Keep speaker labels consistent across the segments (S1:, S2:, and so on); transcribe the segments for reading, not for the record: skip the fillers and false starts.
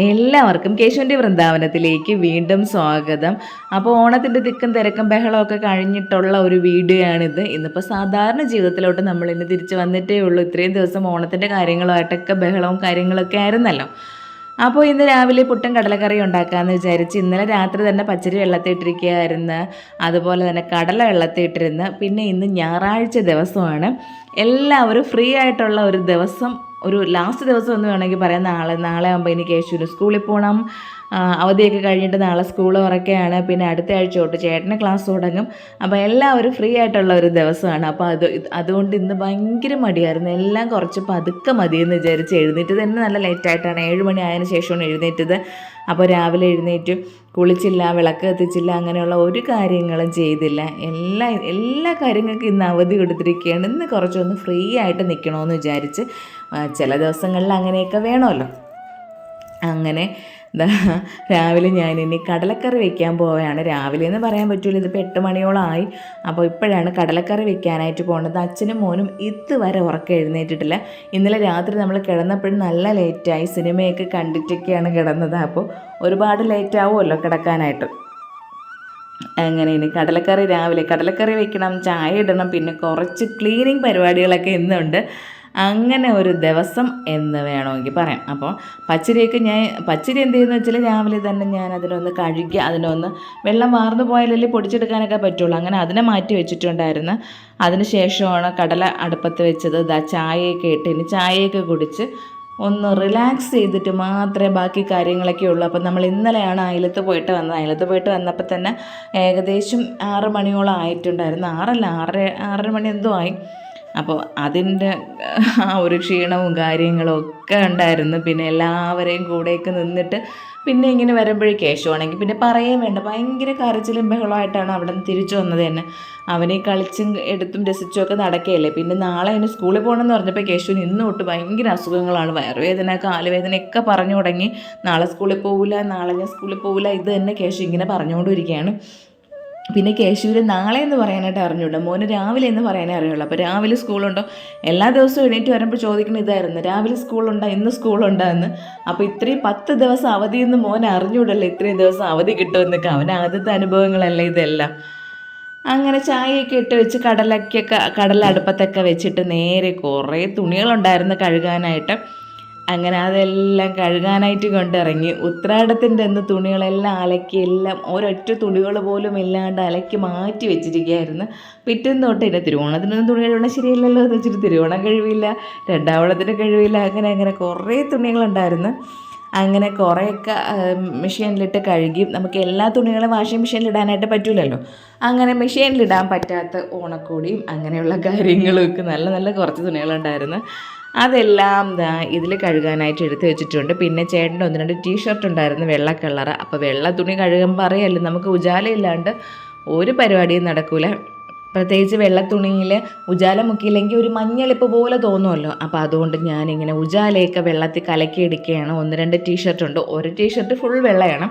S1: എല്ലാവർക്കും കേശുവിൻ്റെ വൃന്ദാവനത്തിലേക്ക് വീണ്ടും സ്വാഗതം. അപ്പോൾ ഓണത്തിൻ്റെ തിക്കും തിരക്കും ബഹളമൊക്കെ കഴിഞ്ഞിട്ടുള്ള ഒരു വീഡിയോ ആണിത്. ഇന്നിപ്പോൾ സാധാരണ ജീവിതത്തിലോട്ട് നമ്മൾ ഇന്ന് തിരിച്ച് വന്നിട്ടേ ഉള്ളൂ. ഇത്രയും ദിവസം ഓണത്തിൻ്റെ കാര്യങ്ങളുമായിട്ടൊക്കെ ബഹളവും കാര്യങ്ങളൊക്കെ ആയിരുന്നല്ലോ. അപ്പോൾ ഇന്ന് രാവിലെ പുട്ടും കടലക്കറി ഉണ്ടാക്കാമെന്ന് വിചാരിച്ച് ഇന്നലെ രാത്രി തന്നെ പച്ചരി വെള്ളത്തിട്ടിരിക്കുകയായിരുന്നു, അതുപോലെ തന്നെ കടല വെള്ളത്തിട്ടിരുന്ന്. പിന്നെ ഇന്ന് ഞായറാഴ്ച ദിവസമാണ്, എല്ലാവരും ഫ്രീ ആയിട്ടുള്ള ഒരു ദിവസം, ഒരു ലാസ്റ്റ് ദിവസം എന്ന് വേണമെങ്കിൽ പറയാം. നാളെ ആകുമ്പോൾ ഇനി കേശുവിന് സ്കൂളിൽ പോകണം. അവധിയൊക്കെ കഴിഞ്ഞിട്ട് നാളെ സ്കൂൾ തുറക്കുകയാണ്. പിന്നെ അടുത്ത ആഴ്ച തൊട്ട് ചേട്ടന് ക്ലാസ് തുടങ്ങും. അപ്പോൾ എല്ലാവരും ഫ്രീ ആയിട്ടുള്ള ഒരു ദിവസമാണ്. അപ്പോൾ അതുകൊണ്ട് ഇന്ന് ഭയങ്കര മടിയായിരുന്നു. എല്ലാം കുറച്ച് പതുക്കെ മതിയെന്ന് വിചാരിച്ച് എഴുന്നേറ്റ് തന്നെ നല്ല ലേറ്റായിട്ടാണ്, 7 മണി ആയതിനു ശേഷമാണ് എഴുന്നേറ്റത്. അപ്പോൾ രാവിലെ എഴുന്നേറ്റ് കുളിച്ചില്ല, വിളക്ക് കത്തിച്ചില്ല, അങ്ങനെയുള്ള ഒരു കാര്യങ്ങളും ചെയ്തില്ല. എല്ലാ കാര്യങ്ങൾക്കും ഇന്ന് അവധി കൊടുത്തിരിക്കുകയാണ്. ഇന്ന് കുറച്ചൊന്ന് ഫ്രീ ആയിട്ട് നിൽക്കണമെന്ന് വിചാരിച്ച്. ചില ദിവസങ്ങളിൽ അങ്ങനെയൊക്കെ വേണമല്ലോ. അങ്ങനെ രാവിലെ ഞാനിനി കടലക്കറി വെക്കാൻ പോവുകയാണ്. രാവിലെ എന്ന് പറയാൻ പറ്റില്ല, ഇതിപ്പോൾ 8 മണിയോളമായി. അപ്പോൾ ഇപ്പോഴാണ് കടലക്കറി വെക്കാനായിട്ട് പോകുന്നത്. അച്ഛനും മോനും ഇതുവരെ ഉറക്കം എഴുന്നേറ്റിട്ടില്ല. ഇന്നലെ രാത്രി നമ്മൾ കിടന്നപ്പോഴും നല്ല ലേറ്റായി, സിനിമയൊക്കെ കണ്ടിട്ടൊക്കെയാണ് കിടന്നത്. അപ്പോൾ ഒരുപാട് ലേറ്റ് ആവുമല്ലോ കിടക്കാനായിട്ട്. അങ്ങനെ ഇനി രാവിലെ കടലക്കറി വെക്കണം, ചായ ഇടണം, പിന്നെ കുറച്ച് ക്ലീനിങ് പരിപാടികളൊക്കെ ഇന്നുണ്ട്. അങ്ങനെ ഒരു ദിവസം എന്ന് വേണമെങ്കിൽ പറയാം. അപ്പോൾ പച്ചരി എന്ത് ചെയ്യുന്നു വെച്ചാൽ രാവിലെ തന്നെ ഞാൻ അതിനൊന്ന് കഴുകി, അതിനൊന്ന് വെള്ളം വാർന്നു പോയാലല്ലേ പൊടിച്ചെടുക്കാനൊക്കെ പറ്റുള്ളൂ. അങ്ങനെ അതിനെ മാറ്റി വെച്ചിട്ടുണ്ടായിരുന്നു. അതിന് ശേഷമാണ് കടല അടുപ്പത്ത് വെച്ചത്. ചായയൊക്കെ ഇട്ട് ഇനി ചായയൊക്കെ കുടിച്ച് ഒന്ന് റിലാക്സ് ചെയ്തിട്ട് മാത്രമേ ബാക്കി കാര്യങ്ങളൊക്കെ ഉള്ളൂ. അപ്പം നമ്മൾ ഇന്നലെയാണ് അയലത്ത് പോയിട്ട് വന്നപ്പോൾ തന്നെ ഏകദേശം 6 മണിയോളം ആയിട്ടുണ്ടായിരുന്നു. 6:30 മണി എന്തോ ആയി. അപ്പോൾ അതിൻ്റെ ആ ഒരു ക്ഷീണവും കാര്യങ്ങളും ഒക്കെ ഉണ്ടായിരുന്നു. പിന്നെ എല്ലാവരെയും കൂടെയൊക്കെ നിന്നിട്ട് പിന്നെ ഇങ്ങനെ വരുമ്പോഴേക്ക് കേശുവാണെങ്കിൽ പിന്നെ പറയുകയും വേണ്ട, ഭയങ്കര കരച്ചിലും ബഹളമായിട്ടാണ് അവിടെ നിന്ന് തിരിച്ചു വന്നത് തന്നെ. അവനെ കളിച്ചും എടുത്തും രസിച്ചും ഒക്കെ നടക്കുകയല്ലേ. പിന്നെ നാളെ അതിന് സ്കൂളിൽ പോകണമെന്ന് പറഞ്ഞപ്പോൾ കേശുവിന് ഇന്ന് തൊട്ട് ഭയങ്കര അസുഖങ്ങളാണ്, വയറുവേദന, കാലുവേദനയൊക്കെ പറഞ്ഞു തുടങ്ങി. നാളെ സ്കൂളിൽ പോകില്ല, നാളെ ഞാൻ സ്കൂളിൽ പോകില്ല, ഇത് തന്നെ കേശു ഇങ്ങനെ പറഞ്ഞുകൊണ്ടിരിക്കുകയാണ്. പിന്നെ കേശുവിന് നാളെ എന്ന് പറയാനായിട്ട് അറിഞ്ഞൂടാ, മോന് രാവിലെ എന്ന് പറയാനേ അറിയുള്ളൂ. അപ്പോൾ രാവിലെ സ്കൂളുണ്ടോ, എല്ലാ ദിവസവും എണീറ്റ് വരുമ്പോൾ ചോദിക്കുന്ന ഇതായിരുന്നു, രാവിലെ സ്കൂളുണ്ടോ, ഇന്ന് സ്കൂളുണ്ടോ എന്ന്. അപ്പോൾ ഇത്രയും 10 ദിവസം അവധിയെന്ന് മോൻ അറിഞ്ഞൂടല്ലോ, ഇത്രയും ദിവസം അവധി കിട്ടുമെന്നൊക്കെ. അവൻ ആദ്യത്തെ അനുഭവങ്ങളല്ലേ ഇതെല്ലാം. അങ്ങനെ ചായയൊക്കെ ഇട്ട് വെച്ച് കടല അടുപ്പത്തൊക്കെ വെച്ചിട്ട് നേരെ കുറേ തുണികളുണ്ടായിരുന്നു കഴുകാനായിട്ട്. അങ്ങനെ അതെല്ലാം കഴുകാനായിട്ട് കൊണ്ടിറങ്ങി. ഉത്രാടത്തിൻ്റെ അന്ന് തുണികളെല്ലാം അലക്കി, എല്ലാം ഒരൊറ്റ തുണികൾ പോലും ഇല്ലാണ്ട് അലക്കി മാറ്റി വെച്ചിരിക്കുകയായിരുന്നു. പിറ്റേന്ന് തൊട്ട് ഇല്ല, തിരുവോണത്തിനൊന്നും തുണി കഴുകണം ശരിയല്ലല്ലോ എന്ന് വെച്ചിട്ട് തിരുവോണം കഴിവില്ല, രണ്ടാവണത്തിന് കഴിവില്ല, അങ്ങനെ കുറേ തുണികളുണ്ടായിരുന്നു. അങ്ങനെ കുറേയൊക്കെ മെഷീനിലിട്ട് കഴുകി. നമുക്ക് എല്ലാ തുണികളും വാഷിംഗ് മെഷീനിലിടാനായിട്ട് പറ്റില്ലല്ലോ. അങ്ങനെ മെഷീനിലിടാൻ പറ്റാത്ത ഓണക്കോടിയും അങ്ങനെയുള്ള കാര്യങ്ങളൊക്കെ നല്ല കുറച്ച് തുണികളുണ്ടായിരുന്നു. അതെല്ലാം ഇതിൽ കഴുകാനായിട്ട് എടുത്ത് വെച്ചിട്ടുണ്ട്. പിന്നെ ചേട്ടൻ്റെ 1-2 ടീഷർട്ട് ഉണ്ടായിരുന്നു വെള്ള കളറ്. അപ്പോൾ വെള്ള തുണി കഴുകുമ്പോൾ അറിയാമല്ലോ, നമുക്ക് ഉജാലയില്ലാണ്ട് ഒരു പരിപാടിയും നടക്കില്ല. പ്രത്യേകിച്ച് വെള്ള തുണിയിൽ ഉജാല മുക്കിയില്ലെങ്കിൽ ഒരു മഞ്ഞളിപ്പ് പോലെ തോന്നുമല്ലോ. അപ്പോൾ അതുകൊണ്ട് ഞാനിങ്ങനെ ഉജാലയൊക്കെ വെള്ളത്തിൽ കലക്കിയെടുക്കുകയാണ്. 1-2 ടീഷർട്ടുണ്ട്. ഒരു ടീഷർട്ട് ഫുൾ വെള്ളയാണ്,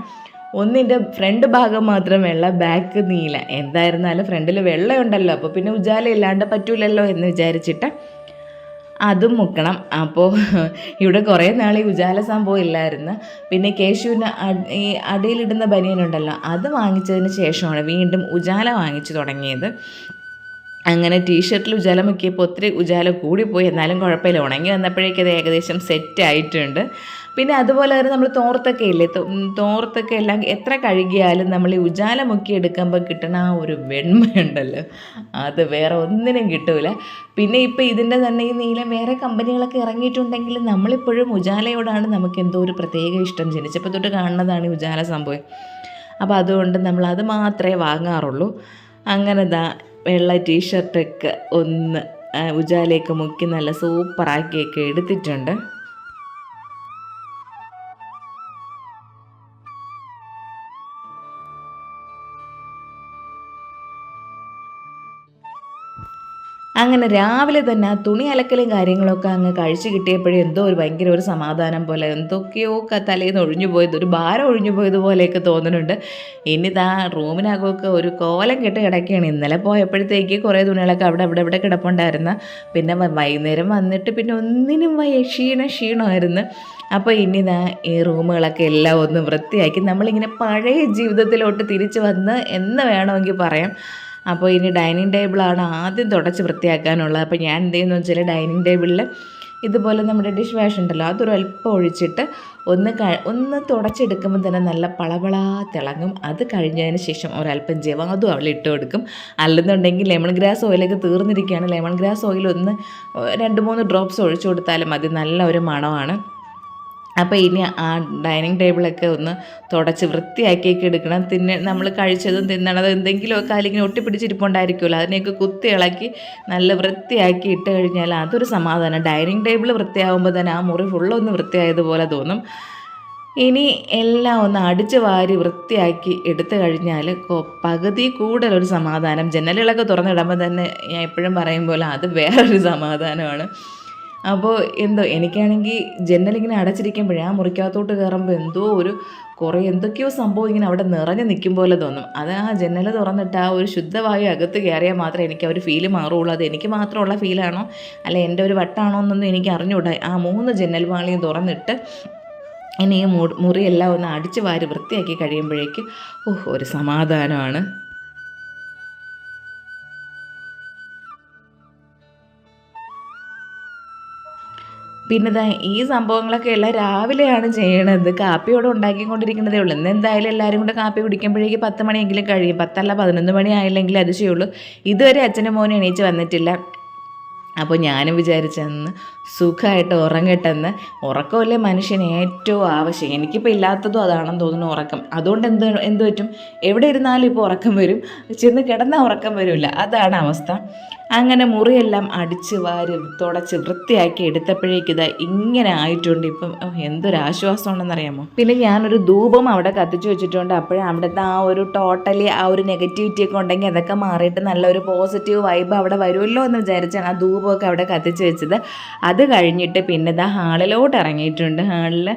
S1: ഒന്നിൻ്റെ ഫ്രണ്ട് ഭാഗം മാത്രം വെള്ള, ബാക്ക് നീല. എന്തായിരുന്നാലും ഫ്രണ്ടിൽ വെള്ളമുണ്ടല്ലോ, അപ്പോൾ പിന്നെ ഉജാല ഇല്ലാണ്ട് പറ്റൂലല്ലോ എന്ന് വിചാരിച്ചിട്ട് അതും മുക്കണം. അപ്പോൾ ഇവിടെ കുറേ നാൾ ഈ ഉജാല സംഭവം ഇല്ലായിരുന്നു. പിന്നെ കേശുവിന് ഈ അടിയിലിടുന്ന ബനിയനുണ്ടല്ലോ, അത് വാങ്ങിച്ചതിന് ശേഷമാണ് വീണ്ടും ഉജാല വാങ്ങിച്ചു തുടങ്ങിയത്. അങ്ങനെ ടീഷർട്ടിൽ ഉജാല മുക്കിയപ്പോൾ ഒത്തിരി ഉജാല കൂടിപ്പോയി, എന്നാലും കുഴപ്പമില്ല, ഉണങ്ങി വന്നപ്പോഴേക്കും അത് ഏകദേശം സെറ്റ് ആയിട്ടുണ്ട്. പിന്നെ അതുപോലെ തന്നെ നമ്മൾ തോർത്തൊക്കെ ഇല്ലേ, തോർത്തൊക്കെ എല്ലാം എത്ര കഴുകിയാലും നമ്മൾ ഈ ഉജാല മുക്കി എടുക്കുമ്പോൾ കിട്ടണ ആ ഒരു വെണ്മയുണ്ടല്ലോ, അത് വേറെ ഒന്നിനും കിട്ടൂല. പിന്നെ ഇപ്പോൾ ഇതിൻ്റെ തന്നെ ഈ നീലം വേറെ കമ്പനികളൊക്കെ ഇറങ്ങിയിട്ടുണ്ടെങ്കിലും നമ്മളിപ്പോഴും ഉജാലയോടാണ് നമുക്ക് എന്തോ ഒരു പ്രത്യേക ഇഷ്ടം. ജനിച്ചപ്പോൾ തൊട്ട് കാണുന്നതാണ് ഈ ഉജാല സംഭവം. അപ്പോൾ അതുകൊണ്ട് നമ്മൾ അത് മാത്രമേ വാങ്ങാറുള്ളൂ. അങ്ങനെ വെള്ള ടീഷർട്ടൊക്കെ ഒന്ന് ഉജാലയൊക്കെ മുക്കി നല്ല സൂപ്പറാക്കിയൊക്കെ എടുത്തിട്ടുണ്ട്. അങ്ങനെ രാവിലെ തന്നെ ആ തുണി അലക്കലും കാര്യങ്ങളൊക്കെ അങ്ങ് കഴിച്ച് കിട്ടിയപ്പോഴേ എന്തോ ഒരു ഭയങ്കര ഒരു സമാധാനം പോലെ, എന്തൊക്കെയോ തലേന്ന് ഒഴിഞ്ഞു പോയത്, ഒരു ഭാരം ഒഴിഞ്ഞു പോയതുപോലെയൊക്കെ തോന്നുന്നുണ്ട്. ഇനിതാ റൂമിനകമൊക്കെ ഒരു കോലം കെട്ട് കിടക്കുകയാണ്. ഇന്നലെ പോയപ്പോഴത്തേക്ക് കുറേ തുണികളൊക്കെ അവിടെ കിടപ്പുണ്ടായിരുന്നു. പിന്നെ വൈകുന്നേരം വന്നിട്ട് പിന്നെ ഒന്നിനും ക്ഷീണമായിരുന്നു. അപ്പോൾ ഇനിതാ ഈ റൂമുകളൊക്കെ എല്ലാം ഒന്ന് വൃത്തിയാക്കി നമ്മളിങ്ങനെ പഴയ ജീവിതത്തിലോട്ട് തിരിച്ചു വന്ന് എന്ന് വേണമെങ്കിൽ പറയാം. അപ്പോൾ ഇനി ഡൈനിങ് ടേബിളാണ് ആദ്യം തുടച്ച് വൃത്തിയാക്കാനുള്ളത്. അപ്പോൾ ഞാൻ എന്ത് ചെയ്യുന്നു വെച്ചാൽ ഡൈനിങ് ടേബിളിൽ ഇതുപോലെ നമ്മുടെ ഡിഷ് വാഷ് ഉണ്ടല്ലോ, അതൊരു അല്പം ഒഴിച്ചിട്ട് ഒന്ന് തുടച്ചെടുക്കുമ്പോൾ തന്നെ നല്ല പളപളാ തിളങ്ങും. അത് കഴിഞ്ഞതിന് ശേഷം ഒരല്പം ജവാതും അവൾ ഇട്ട് കൊടുക്കും. അല്ലെന്നുണ്ടെങ്കിൽ ലെമൺ ഗ്രാസ് ഓയിലൊക്കെ തീർന്നിരിക്കുകയാണ്. ലെമൺ ഗ്രാസ് ഓയിൽ ഒന്ന് 2-3 ഡ്രോപ്സ് ഒഴിച്ചു കൊടുത്താലും മതി, നല്ല ഒരു മണമാണ്. അപ്പോൾ ഇനി ആ ഡൈനിങ് ടേബിളൊക്കെ ഒന്ന് തുടച്ച് വൃത്തിയാക്കിയൊക്കെ എടുക്കണം. നമ്മൾ കഴിച്ചതും തിന്നണതും എന്തെങ്കിലുമൊക്കെ അതിലിങ്ങനെ ഒട്ടിപ്പിടിച്ചിരിപ്പുണ്ടായിരിക്കുമല്ലോ, അതിനെയൊക്കെ കുത്തി ഇളക്കി നല്ല വൃത്തിയാക്കി ഇട്ട് കഴിഞ്ഞാൽ അതൊരു സമാധാനം. ഡൈനിങ് ടേബിൾ വൃത്തിയാകുമ്പോൾ തന്നെ ആ മുറി ഫുള്ളൊന്ന് വൃത്തിയായതുപോലെ തോന്നും. ഇനി എല്ലാം ഒന്ന് അടിച്ച് വാരി വൃത്തിയാക്കി എടുത്തു കഴിഞ്ഞാൽ പകുതി കൂടുതലൊരു സമാധാനം. ജനലുകളൊക്കെ തുറന്നിടുമ്പോൾ തന്നെ ഞാൻ എപ്പോഴും പറയും പോലെ അത് വേറൊരു സമാധാനമാണ്. അപ്പോൾ എനിക്കാണെങ്കിൽ ജനലിങ്ങനെ അടച്ചിരിക്കുമ്പോഴേ ആ മുറിക്കകത്തോട്ട് കയറുമ്പോൾ എന്തൊക്കെയോ സംഭവം ഇങ്ങനെ അവിടെ നിറഞ്ഞു നിൽക്കും പോലെ തോന്നും. അത് ആ ജനൽ തുറന്നിട്ട് ആ ഒരു ശുദ്ധവായു അകത്ത് കയറിയാൽ മാത്രമേ എനിക്ക് ആ ഒരു ഫീല് മാറുള്ളൂ. അത് എനിക്ക് മാത്രമുള്ള ഫീലാണോ അല്ല എൻ്റെ ഒരു വട്ടാണോ എന്നൊന്നും എനിക്ക് അറിഞ്ഞുകൂടാ. ആ 3 ജനൽ പാളിയും തുറന്നിട്ട് ഇനി ഈ മുറിയെല്ലാം ഒന്ന് അടിച്ച് വാരി വൃത്തിയാക്കി കഴിയുമ്പോഴേക്ക് ഒരു സമാധാനമാണ്. പിന്നെ ഈ സംഭവങ്ങളൊക്കെ എല്ലാം രാവിലെയാണ് ചെയ്യണത്. കാപ്പിയോടെ ഉണ്ടാക്കിക്കൊണ്ടിരിക്കുന്നതേ ഉള്ളൂ. ഇന്ന് എന്തായാലും എല്ലാവരും കൂടെ കാപ്പി കുടിക്കുമ്പോഴേക്ക് 10 മണിയെങ്കിലും കഴിയും. 10 അല്ല 11 മണി ആയില്ലെങ്കിൽ അത് ചെയ്യുള്ളൂ. ഇതുവരെ അച്ഛനും മോനും എണീച്ച് വന്നിട്ടില്ല. അപ്പോൾ ഞാനും വിചാരിച്ചെന്ന് സുഖമായിട്ട് ഉറങ്ങട്ടെന്ന്. ഉറക്കമല്ലേ മനുഷ്യന് ഏറ്റവും ആവശ്യം. എനിക്കിപ്പോൾ ഇല്ലാത്തതും അതാണെന്ന് തോന്നുന്നു, ഉറക്കം. അതുകൊണ്ട് എന്ത് പറ്റും, എവിടെ ഇരുന്നാലും ഇപ്പോൾ ഉറക്കം വരും, ചെന്ന് കിടന്നാൽ ഉറക്കം വരില്ല. അതാണ് അവസ്ഥ. അങ്ങനെ മുറിയെല്ലാം അടിച്ച് വാരി തുടച്ച് വൃത്തിയാക്കി എടുത്തപ്പോഴേക്കിതാ ഇങ്ങനെ ആയിട്ടുണ്ട്. ഇപ്പം എന്തൊരാശ്വാസം ഉണ്ടെന്നറിയാമോ. പിന്നെ ഞാനൊരു ധൂപം അവിടെ കത്തിച്ച് വെച്ചിട്ടുണ്ട്. അപ്പോഴും അവിടുത്തെ ആ ഒരു ടോട്ടലി ആ ഒരു നെഗറ്റിവിറ്റി ഒക്കെ ഉണ്ടെങ്കിൽ അതൊക്കെ മാറിയിട്ട് നല്ലൊരു പോസിറ്റീവ് വൈബ് അവിടെ വരുമല്ലോ എന്ന് വിചാരിച്ചാണ് ആ ധൂപമൊക്കെ അവിടെ കത്തിച്ച് വെച്ചത്. അത് കഴിഞ്ഞിട്ട് പിന്നെ ഹാളിലോട്ട് ഇറങ്ങിയിട്ടുണ്ട്. ഹാളിൽ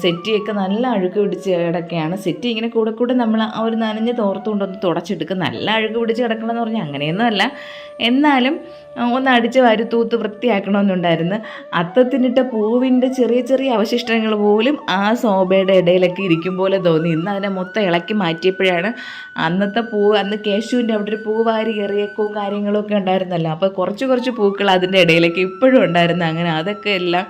S1: സെറ്റിയൊക്കെ നല്ല അഴുക്ക് പിടിച്ച് കിടക്കുകയാണ്. സെറ്റി ഇങ്ങനെ കൂടെ നമ്മൾ ആ ഒരു നനഞ്ഞ് തോർത്തുകൊണ്ടൊന്ന് തുടച്ചെടുക്കും. നല്ല അഴുക്ക് പിടിച്ച് കിടക്കണമെന്ന് പറഞ്ഞാൽ അങ്ങനെയൊന്നും അല്ല, എന്നാലും ഒന്ന് അടിച്ച് വാരി തൂത്ത് വൃത്തിയാക്കണമെന്നുണ്ടായിരുന്നു. അത്തത്തിനിട്ട പൂവിൻ്റെ ചെറിയ അവശിഷ്ടങ്ങൾ പോലും ആ ശോഭയുടെ ഇടയിലൊക്കെ ഇരിക്കും പോലെ തോന്നി. ഇന്ന് അതിനെ മൊത്തം ഇളക്കി മാറ്റിയപ്പോഴാണ് അന്നത്തെ അന്ന് കേശുവിൻ്റെ അവിടെ ഒരു പൂവാരി എറിയക്കവും കാര്യങ്ങളൊക്കെ ഉണ്ടായിരുന്നല്ലോ, അപ്പോൾ കുറച്ച് പൂക്കൾ അതിൻ്റെ ഇടയിലൊക്കെ ഇപ്പോഴും ഉണ്ടായിരുന്നു. അങ്ങനെ അതൊക്കെ എല്ലാം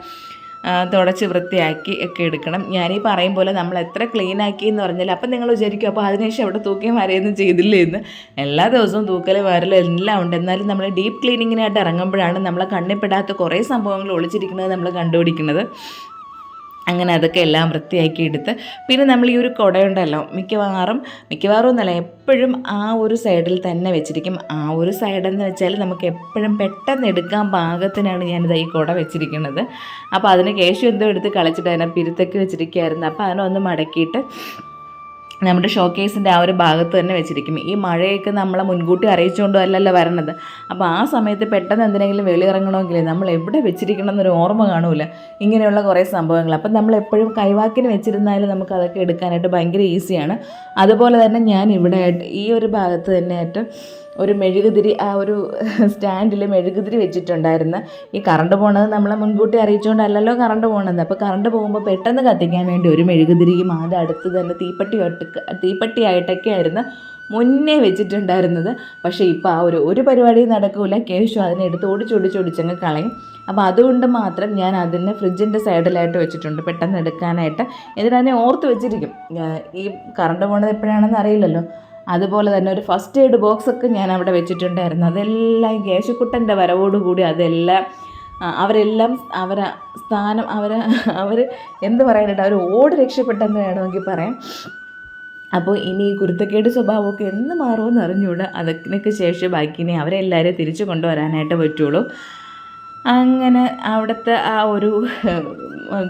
S1: തുടച്ച് വൃത്തിയാക്കി ഒക്കെ എടുക്കണം. ഞാനീ പറയും പോലെ നമ്മൾ എത്ര ക്ലീൻ ആക്കി എന്ന് പറഞ്ഞാൽ അപ്പം നിങ്ങൾ വിചാരിക്കും അപ്പോൾ അതിനുശേഷം അവിടെ തൂക്കുകയും വരയൊന്നും ചെയ്തില്ലേ എന്ന്. എല്ലാ ദിവസവും തൂക്കലും വരലും എല്ലാം ഉണ്ട്. എന്നാലും നമ്മൾ ഡീപ്പ് ക്ലീനിങ്ങിനായിട്ട് ഇറങ്ങുമ്പോഴാണ് നമ്മളെ കണ്ണിൽപ്പെടാത്ത കുറേ സംഭവങ്ങൾ ഒളിച്ചിരിക്കുന്നത് നമ്മൾ കണ്ടുപിടിക്കുന്നത്. അങ്ങനെ അതൊക്കെ എല്ലാം വൃത്തിയാക്കി എടുത്ത് പിന്നെ നമ്മൾ ഈ ഒരു കുടയുണ്ടല്ലോ മിക്കവാറും എന്നല്ല എപ്പോഴും ആ ഒരു സൈഡിൽ തന്നെ വെച്ചിരിക്കും. ആ ഒരു സൈഡെന്ന് വെച്ചാൽ നമുക്ക് എപ്പോഴും പെട്ടെന്ന് എടുക്കാൻ പാകത്തിനാണ് ഞാനിത് ഈ കുട വെച്ചിരിക്കുന്നത്. അപ്പോൾ അതിന് കേശു എന്തോ എടുത്ത് കളിച്ചിട്ട് അതിനെ പിരുത്തൊക്കെ വെച്ചിരിക്കുകയായിരുന്നു. അപ്പോൾ അതിനൊന്ന് മടക്കിയിട്ട് നമ്മുടെ ഷോക്കേസിൻ്റെ ആ ഒരു ഭാഗത്ത് തന്നെ വെച്ചിരിക്കും. ഈ മഴയൊക്കെ നമ്മളെ മുൻകൂട്ടി അറിയിച്ചുകൊണ്ടും അല്ലല്ലോ വരണത്. അപ്പോൾ ആ സമയത്ത് പെട്ടെന്ന് എന്തിനെങ്കിലും വെളിയിറങ്ങണമെങ്കിൽ നമ്മൾ എവിടെ വെച്ചിരിക്കണം എന്നൊരു ഓർമ്മ കാണൂല. ഇങ്ങനെയുള്ള കുറേ സംഭവങ്ങൾ അപ്പം നമ്മൾ എപ്പോഴും കൈവാക്കിന് വെച്ചിരുന്നാലും നമുക്ക് അതൊക്കെ എടുക്കാനായിട്ട് ഭയങ്കര ഈസിയാണ്. അതുപോലെ തന്നെ ഞാൻ ഇവിടെ ഈ ഒരു ഭാഗത്ത് തന്നെ ആയിട്ട് ഒരു മെഴുകുതിരി ആ ഒരു സ്റ്റാൻഡിൽ മെഴുകുതിരി വെച്ചിട്ടുണ്ടായിരുന്നു. ഈ കറണ്ട് പോണത് നമ്മളെ മുൻകൂട്ടി അറിയിച്ചുകൊണ്ടല്ലല്ലോ കറണ്ട് പോകണത്. അപ്പോൾ കറണ്ട് പോകുമ്പോൾ പെട്ടെന്ന് കത്തിക്കാൻ വേണ്ടി ഒരു മെഴുകുതിരിയും അത് അടുത്ത് തന്നെ തീപ്പെട്ടിയായിട്ടൊക്കെ ആയിരുന്നു മുന്നേ വെച്ചിട്ടുണ്ടായിരുന്നത്. പക്ഷേ ഇപ്പോൾ ആ ഒരു പരിപാടിയും നടക്കില്ല. കേശു അതിനെടുത്ത് ഒടിച്ചൊടിച്ചങ്ങ് കളയും. അപ്പോൾ അതുകൊണ്ട് മാത്രം ഞാൻ അതിനെ ഫ്രിഡ്ജിൻ്റെ സൈഡിലായിട്ട് വെച്ചിട്ടുണ്ട് പെട്ടെന്ന് എടുക്കാനായിട്ട്. എന്നിട്ട് ഓർത്ത് വെച്ചിരിക്കും. ഈ കറണ്ട് പോണത് എപ്പോഴാണെന്ന് അറിയില്ലല്ലോ. അതുപോലെ തന്നെ ഒരു ഫസ്റ്റ് എയ്ഡ് ബോക്സൊക്കെ ഞാൻ അവിടെ വെച്ചിട്ടുണ്ടായിരുന്നു. അതെല്ലാം കേശുക്കുട്ടൻ്റെ വരവോടുകൂടി അതെല്ലാം അവരെല്ലാം അവർ എന്ത് പറയാനായിട്ട് അവർ ഓടി രക്ഷപ്പെട്ടെന്ന് വേണമെങ്കിൽ പറയാം. അപ്പോൾ ഇനി ഈ കുരുത്തക്കേട് സ്വഭാവമൊക്കെ എന്ന് മാറുമെന്ന് അറിഞ്ഞുകൂടാ. അതിനൊക്കെ ശേഷം ബാക്കിനെ അവരെല്ലാവരെയും തിരിച്ചു കൊണ്ടുവരാനായിട്ട് പറ്റുള്ളൂ. അങ്ങനെ അവിടുത്തെ ആ ഒരു